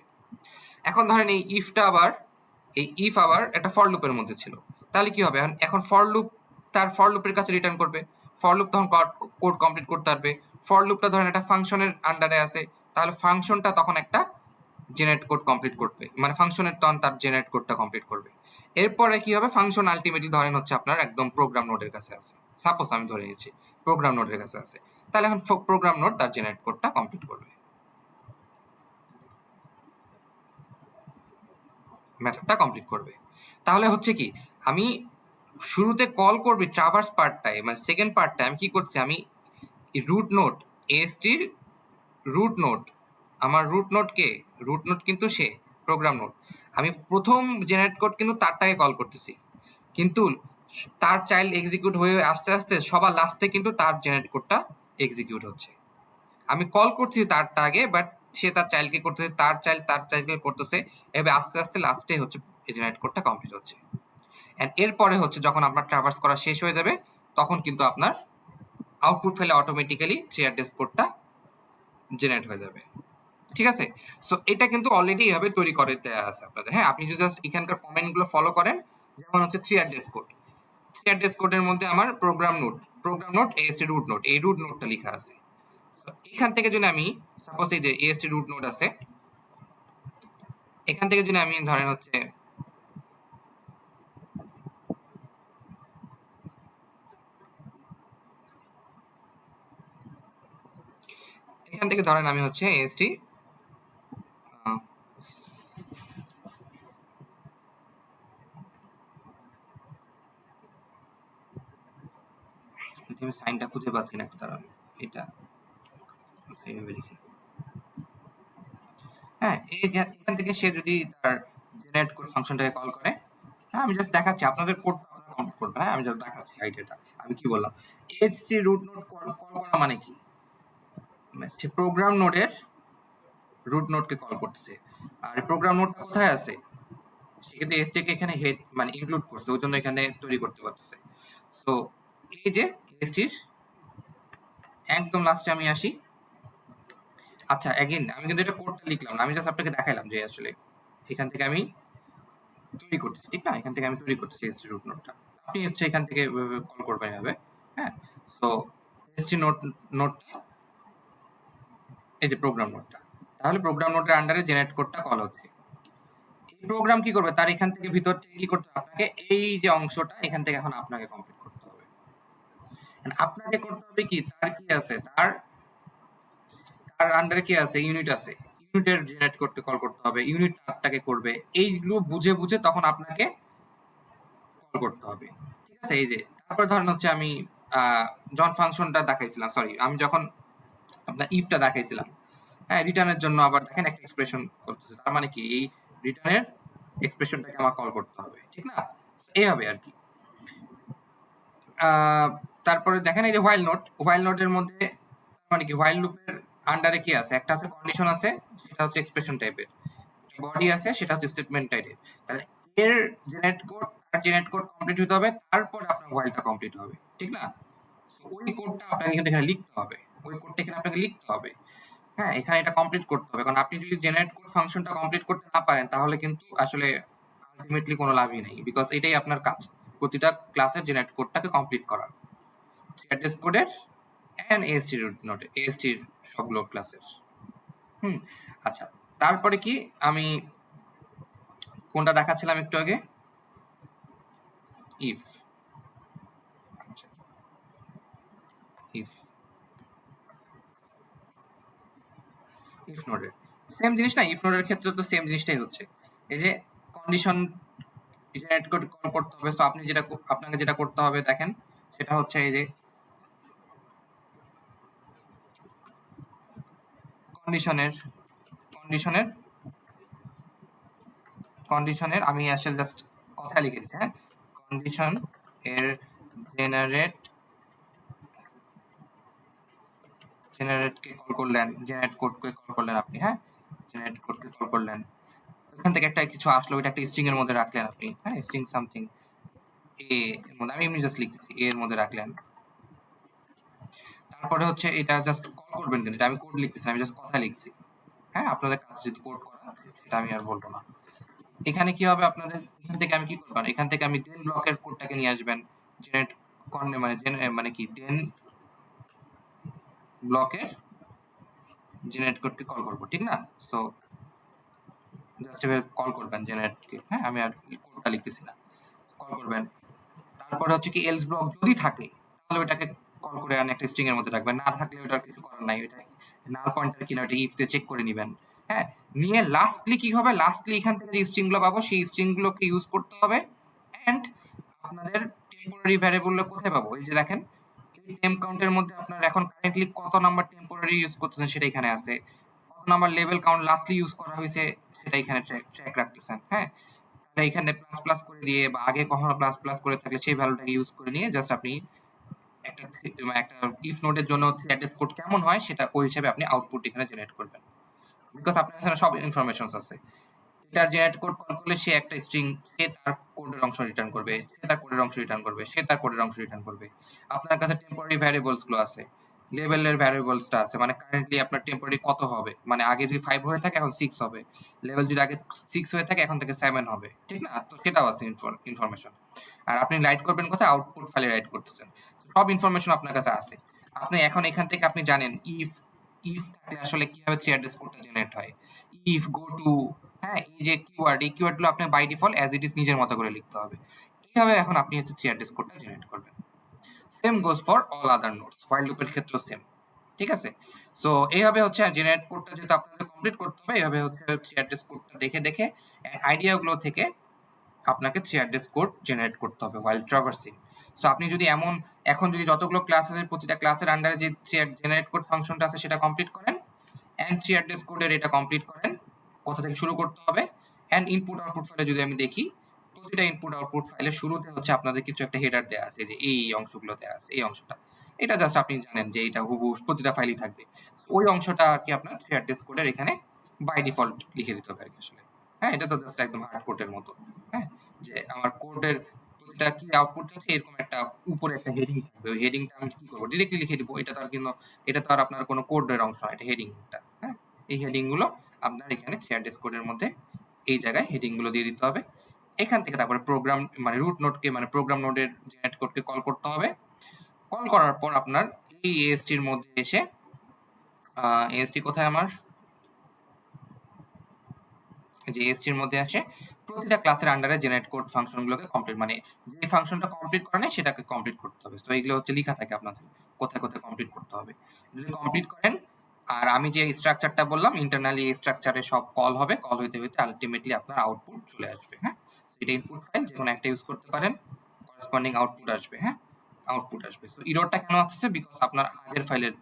এখন ধরেন এই ইফ আবার একটা ফর লুপের মধ্যে ছিল, তাহলে কি হবে, এখন তার ফর লুপের কাছে রিটার্ন করবে, ফর লুপ তখন কোড কমপ্লিট করতে পারবে। ফর লুপটা ধরেন একটা ফাংশনের আন্ডারে আছে, তাহলে ফাংশনটা তখন একটা জেনারেট কোড কমপ্লিট করবে, মানে ফাংশনের তখন তার জেনারেট কোডটা কমপ্লিট করবে। এরপরে কি হবে, ফাংশন আলটিমেটলি ধরেন হচ্ছে আপনার একদম প্রোগ্রাম নোডের কাছে আছে, সাপোজ আমি ধরে নিয়েছি প্রোগ্রাম নোডের কাছে আছে, তাহলে এখন প্রোগ্রাম নোড তার জেনারেট কোডটা কমপ্লিট করবে, মেথডটা কমপ্লিট করবে। তাহলে হচ্ছে কি, আমি শুরুতে কল করবি ট্রাভার্স পার্টটায়, মানে সেকেন্ড পার্টটায় আমি কি করছি, আমি রুট নোড এএসটির রুট নোড, আমার রুট নোড কিন্তু সে প্রোগ্রাম নোড, আমি প্রথম জেনারেট কোড কিন্তু তারটাকে কল করতেছি, কিন্তু তার চাইল্ড এক্সিকিউট হয়ে আস্তে আস্তে সবার লাস্টে কিন্তু তার জেনারেট কোডটা এক্সিকিউট হচ্ছে। আমি কল করছি তারটা আগে, বাট সে তার চাইল্ডকে করতেছে, তার চাইল্ডকে করতেছে, এভাবে আস্তে আস্তে লাস্টে হচ্ছে জেনারেট কোডটা কমপ্লিট হচ্ছে। এন্ড এরপরে হচ্ছে যখন আপনার ট্রাভার্স করা শেষ হয়ে যাবে তখন কিন্তু আপনার আউটপুট ফেলে অটোমেটিক্যালি থ্রি অ্যাড্রেস কোডটা জেনারেট হয়ে যাবে। ঠিক আছে? সো এটা কিন্তু অলরেডি এভাবে তৈরি করে দেয়া আছে আপনাদের। হ্যাঁ, আপনি যদি জাস্ট এখানকার কমেন্টগুলো ফলো করেন, যেমন হচ্ছে three address code. Three address কোডের মধ্যে আমার program node, AST root node, এই রুট নোডটা লেখা আছে। সো এখান থেকে যদি আমি সাপোজ এই যে এএসটি রুট নোড আছে, এখান থেকে যদি আমি ধরেন হচ্ছে এখান থেকে ধরেন আমি হচ্ছে এএসটি আমি সাইনটা খুঁজে পাচ্ছি না, একটু দাঁড়ান। এটা এইভাবে লিখি। হ্যাঁ, এখান থেকে সে যদি তার জেনারেট কোড ফাংশনটাকে কল করে, হ্যাঁ আমি জাস্ট দেখাচ্ছি আপনাদের কোড আপনারা কমপ্লিট করবেন। হ্যাঁ, আমি জাস্ট দেখাচ্ছি আইডিয়াটা। আমি কি বললাম? এএসটি রুট নোড কল করা মানে কি? সে প্রোগ্রাম নোডের রুট নোডকে কল করতেছে। আর প্রোগ্রাম নোডটা কোথায় আছে? সেক্ষেত্রে এসটি কে এখানে হেড মানে ইনক্লুড করছে, ওই জন্য এখানে তৈরি করতে পারতেছে। তো এই যে এসটির একদম লাস্টে আমি আসি। আচ্ছা, এগেইন আমি কিন্তু এটা কোডটা লিখলাম না, আমি জাস্ট আপনাকে দেখাইলাম যে আসলে এখান থেকে আমি তৈরি করতেছি, ঠিক না? এখান থেকে আমি তৈরি করতেছি এসটি রুট নোডটা। আপনি হচ্ছে এখান থেকে কল করবেন এভাবে। হ্যাঁ, সো এসটি নোড এই যে প্রোগ্রাম নোডটা, তাহলে প্রোগ্রাম নোডের আন্ডারে জেনারেট কোডটা কল হচ্ছে। এই প্রোগ্রাম কি করবে? তার এখান থেকে ভিতর থেকে কি করতে হবে? আপনাকে এই যে অংশটা এখান থেকে এখন আপনাকে কমপ্লিট করতে হবে। আপনাকে করতে হবে কি, তার কি আছে, তার আন্ডারে কি আছে, ইউনিট আছে, ইউনিটের জেনারেট করতে কল করতে হবে, ইউনিট পার্টটাকে করবে, এইগুলো বুঝে বুঝে তখন আপনাকে কল করতে হবে। ঠিক আছে? এই যে তারপর ধরেন হচ্ছে আমি যখন ফাংশনটা দেখাইছিলাম, সরি আমি যখন আপনার ইফটা দেখাইছিলাম, হ্যাঁ রিটার্নের জন্য আবার দেখেন একটা এক্সপ্রেশন করতেছে, তার মানে কি এই রিটার্নের এক্সপ্রেশনটাকে আমার কল করতে হবে, ঠিক না? এই হবে আর কি। তারপরে দেখেন এই যে হোয়াইল নোটের মধ্যে মানে কি হোয়াইল লুপের আন্ডারে কি আছে? একটা হচ্ছে কন্ডিশন আছে, সেটা হচ্ছে এক্সপ্রেশন টাইপের, বডি আছে সেটা হচ্ছে স্টেটমেন্ট টাইপের। তাহলে এর জেনারেট কোড কমপ্লিট হতে হবে, তারপর আপনার হোয়াইলটা কমপ্লিট হবে, ঠিক না? ওই কোডটা আপনাকে কিন্তু এখানে লিখতে হবে, ওই কোডটা এখানে আপনাকে লিখতে হবে। হ্যাঁ, এখানে এটা কমপ্লিট করতে হবে, কারণ আপনি যদি জেনারেট কোড ফাংশনটা কমপ্লিট করতে না পারেন তাহলে কিন্তু আসলে আলটিমেটলি কোনো লাভই নেই, বিকজ এটাই আপনার কাজ, প্রতিটা ক্লাসের জেনারেট কোডটাকে কমপ্লিট করা, অ্যাড্রেস কোডের এন্ড এএসটি নোট এএসটির সবগুলো ক্লাসের। আচ্ছা, তারপরে কি আমি কোনটা দেখাচ্ছিলাম একটু আগে? ইফ। ইফ ইফ নোডের সেম জিনিস না, ইফ নোডের ক্ষেত্রে তো সেম জিনিসটাই হচ্ছে, এই যে কন্ডিশন জেনারেট কোড কল করতে হবে। সো আপনি যেটা আপনাকে যেটা করতে হবে দেখেন, সেটা হচ্ছে এই যে কন্ডিশনের কন্ডিশনের কন্ডিশনের আমি আসলে জাস্ট কথা লিখে দিচ্ছি। হ্যাঁ, কন্ডিশন এর জেনারেটকে কল করলেন, জেনারেট কোডকে কল করলেন আপনি। হ্যাঁ, জেনারেট কোডকে কল করলেন, ওখান থেকে একটা কিছু আসলো, ওইটা একটা স্ট্রিং এর মধ্যে রাখলেন আপনি। হ্যাঁ, স্ট্রিং সামথিং এ এর মধ্যে, আমি এমনি জাস্ট লিখতেছি এর মধ্যে রাখলেন। তারপরে হচ্ছে এটা জাস্ট কল করবেন, কিন্তু এটা আমি কোড লিখতেছি, আমি জাস্ট কথা লিখছি। হ্যাঁ, আপনাদের কাজ যদি কোড করা সেটা আমি আর বলবো না। এখানে কি হবে আপনাদের, এখান থেকে আমি কি করবেন, এখান থেকে আমি দেন ব্লকের কোডটাকে নিয়ে আসবেন, জেনারেট মানে কি দেন ব্লকের জেনারেট কোডকে কল করব, ঠিক না? সো জাস্ট এভাবে কল করবেন জেনারেটকে। হ্যাঁ, আমি আর কোডটা লিখতেছি না, কল করবেন। তারপরে হচ্ছে কি এলস ব্লক যদি থাকে তাহলে ওটাকে কল করে আনে একটা স্ট্রিং এর মধ্যে রাখবেন, না থাকলে ওটা কিছু করার নাই, ওটা নাল পয়েন্টার কিনা ওটা ইফ দিয়ে চেক করে নেবেন। হ্যাঁ, নিয়ে লাস্টলি কি হবে, লাস্টলি এখান থেকে যে স্ট্রিং গুলো পাবো সেই স্ট্রিং গুলোকে ইউজ করতে হবে। এন্ড আপনাদের টেম্পোরারি ভ্যারিয়েবল কোথায় পাবো? এই যে দেখেন এই টেম্প কাউন্টের মধ্যে আপনার এখন কারেন্টলি কত নাম্বার টেম্পোরারি ইউজ করতেছেন সেটা এখানে আছে, কত number level count lastly use করা হয়েছে সেটা এখানে ট্র্যাক রাখতেছেন। হ্যাঁ, তাহলে এখানে প্লাস প্লাস করে দিয়ে বা আগে কখনো প্লাস প্লাস করে থাকলে সেই ভ্যালুটাকে ইউজ করে নিয়ে জাস্ট আপনি একটা একটা ইফ নোডের জন্য অ্যাড্রেস কোড কেমন হয় সেটা ওই হিসেবে আপনি আউটপুট এখানে জেনারেট করবেন, বিকজ আপনার এখানে সব ইনফরমেশন আছে। এটা জেনারেট কোড কল করলে সে একটা স্ট্রিং, সে তার কোডের অংশ রিটার্ন করবে, সে তার কোডের অংশ রিটার্ন করবে, সে তার কোডের অংশ রিটার্ন করবে। আপনার কাছে টেম্পোরারি ভ্যারিয়েবলস গুলো আছে, লেভেলের ভ্যারিয়েবলসটা আছে, মানে কারেন্টলি আপনার টেম্পোরারি কত হবে, মানে আগে যদি 5 হয়ে থাকে এখন 6 হবে, লেভেল যদি আগে 6 হয়ে থাকে এখন থেকে 7 হবে, ঠিক না? তো সেটাও আছে ইনফরমেশন। আর আপনি রাইট করবেন কোথায়? আউটপুট ফাইলে রাইট করতেছেন, সব ইনফরমেশন আপনার কাছে আছে। আপনি এখন এখান থেকে আপনি জানেন ইফ থাকলে আসলে কিভাবে থ্রি অ্যাড্রেস কোডটা জেনারেট হয়, ইফ গো টু, হ্যাঁ, এই যে কিওয়ার্ড, এই কিওয়ার্ড গুলো আপনি by default as it is নিজের মতো করে লিখতে হবে। এইভাবে এখন আপনি হচ্ছে থ্রি অ্যাড্রেস কোডটা জেনারেট করবেন। Same goes for all other nodes, while লুপের ক্ষেত্রেও সেম, ঠিক আছে? সো এইভাবে হচ্ছে জেনারেট কোডটা যেহেতু আপনাদের কমপ্লিট করতে হবে, এইভাবে হচ্ছে থ্রি অ্যাড্রেস কোডটা দেখে দেখে আইডিয়াগুলো থেকে আপনাকে থ্রি অ্যাড্রেস কোড জেনারেট করতে হবে হোয়াইল ট্রাভার্সিং। সো আপনি যদি এখন যদি যতগুলো ক্লাস আছে প্রতিটা ক্লাসের আন্ডারে যে থ্রি জেনারেট কোড ফাংশনটা আছে সেটা কমপ্লিট করেন, অ্যান্ড থ্রি অ্যাড্রেস কোডের এটা কমপ্লিট করেন, কোথা থেকে শুরু করতে হবে, অ্যান্ড ইনপুট আউটপুট ফাইলে যদি আমি দেখি, প্রতিটা ইনপুট আউটপুট ফাইলের শুরুতে হচ্ছে আপনাদের কিছু একটা হেডার দেওয়া আছে, যে এই অংশগুলো দেওয়া আছে, এই অংশটা, এটা জাস্ট আপনি জানেন যে এটা হুবহু প্রতিটা ফাইলই থাকবে, ওই অংশটা আর কি আপনার থ্রি অ্যাড্রেস কোডের এখানে বাই ডিফল্ট লিখে দিতে হবে আর কি আসলে। হ্যাঁ, এটা তো জাস্ট একদম হার্ড কোডের মতো। হ্যাঁ, যে আমার কোডের প্রতিটা কি আউটপুট হচ্ছে এরকম একটা উপরে একটা হেডিং থাকবে, ওই হেডিংটা আমি কি করবো, ডিরেক্টলি লিখে দিব, এটা তো আর কিন্তু, এটা তো আর আপনার কোনো কোডের অংশ না, এটা হেডিংটা। হ্যাঁ, এই হেডিং গুলো আপনার এখানে থ্রি অ্যাড্রেস কোডের মধ্যে এই জায়গায় হেডিং গুলো দিয়ে দিতে হবে। এখান থেকে তারপরে প্রোগ্রাম মানে রুট নোডকে মানে প্রোগ্রাম নোডের জেনারেট কোডকে কল করতে হবে। কল করার পর আপনার এই এএসটির মধ্যে এসে, এএসটি কোথায় আমার, যে এএসটির মধ্যে আসে প্রতিটা ক্লাসের আন্ডারে জেনারেট কোড ফাংশনগুলোকে কমপ্লিট, মানে যে ফাংশনটা কমপ্লিট করে নাই সেটাকে কমপ্লিট করতে হবে। তো এগুলো হচ্ছে লেখা থাকে আপনাদের কোথায় কোথায় কমপ্লিট করতে হবে, যদি কমপ্লিট করেন, আর আমি যে স্ট্রাকচারটা বললাম ইন্টারনালি এই স্ট্রাকচারে সব কল হবে, কল হইতে হইতে আলটিমেটলি আপনার আউটপুট চলে আসবে। হ্যাঁ, এটা ইনপুট ফাইল যে কোনো একটা ইউজ করতে পারেন, করেসপন্ডিং আউটপুট আসবে। হ্যাঁ, আউটপুট আসবে। তো এররটা কেন আসছে, বিকজ আপনার আগের ফাইলের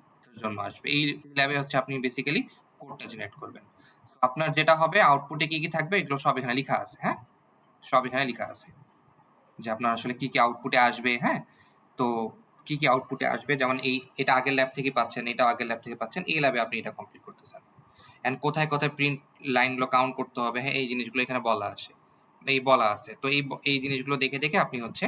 জন্য আসবে। এই ল্যাবে হচ্ছে আপনি বেসিক্যালি কোডটা জেনারেট করবেন। আপনার যেটা হবে আউটপুটে কি কি থাকবে এগুলো সব এখানে লেখা আছে। হ্যাঁ, সব এখানে লেখা আছে যে আপনার আসলে কি কি আউটপুটে আসবে। হ্যাঁ, তো কি কি আউটপুটে আসবে, যেমন এটা আগের ল্যাব থেকে পাচ্ছেন, এটা আগের ল্যাব থেকে পাচ্ছেন, এই ল্যাবে আপনি এটা কমপ্লিট করতেছেন। এন্ড কোথায় কোথায় প্রিন্ট লাইনগুলো কাউন্ট করতে হবে, হ্যাঁ, এই জিনিসগুলো এখানে বলা আছে। তো এই জিনিসগুলো দেখে দেখে আপনি হচ্ছে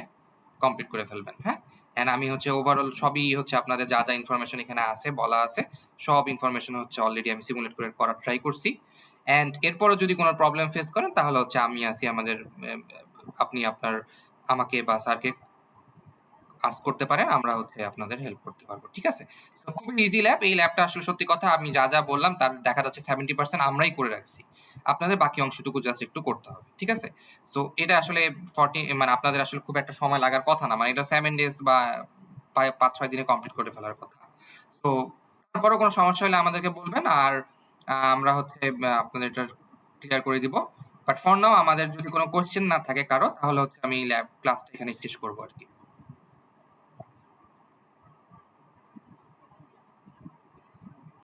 কমপ্লিট করে ফেলবেন। হ্যাঁ, এন্ড আমি হচ্ছে ওভারঅল সবই হচ্ছে আপনাদের যা যা ইনফরমেশন এখানে আছে বলা আছে, সব ইনফরমেশন হচ্ছে অলরেডি আমি সিমুলেট করে করার ট্রাই করছি। এন্ড এরপরও যদি কোনো প্রবলেম ফেস করেন তাহলে হচ্ছে আমি আছি, আপনি আমাকে বা স্যারকে আস্ক করতে পারেন, আমরা হচ্ছে আপনাদের হেল্প করতে পারবো। ঠিক আছে? তো খুবই ইজি ল্যাব। এই ল্যাবটা আসলে সত্যি কথা আমি যা যা বললাম তার দেখা যাচ্ছে 70% আমরাই করে রাখছি। আপনাদের বাকি অংশটুকু জাস্ট একটু করতে হবে। ঠিক আছে? সো এটা আসলে 40 মানে আপনাদের আসলে খুব একটা সময় লাগার কথা না। মানে এটা 7 ডেজ বা 5-6 দিনে কমপ্লিট করে ফেলার কথা। সো তারপরেও কোনো সমস্যা হলে আমাদেরকে বলবেন, আর আমরা হচ্ছে আপনাদের এটা ক্লিয়ার করে দিব। বাট ফর নাও আমাদের যদি কোনো কোয়েশ্চেন না থাকে কারো, তাহলে হচ্ছে আমি ল্যাব ক্লাসটা এখানে শেষ করব আরকি।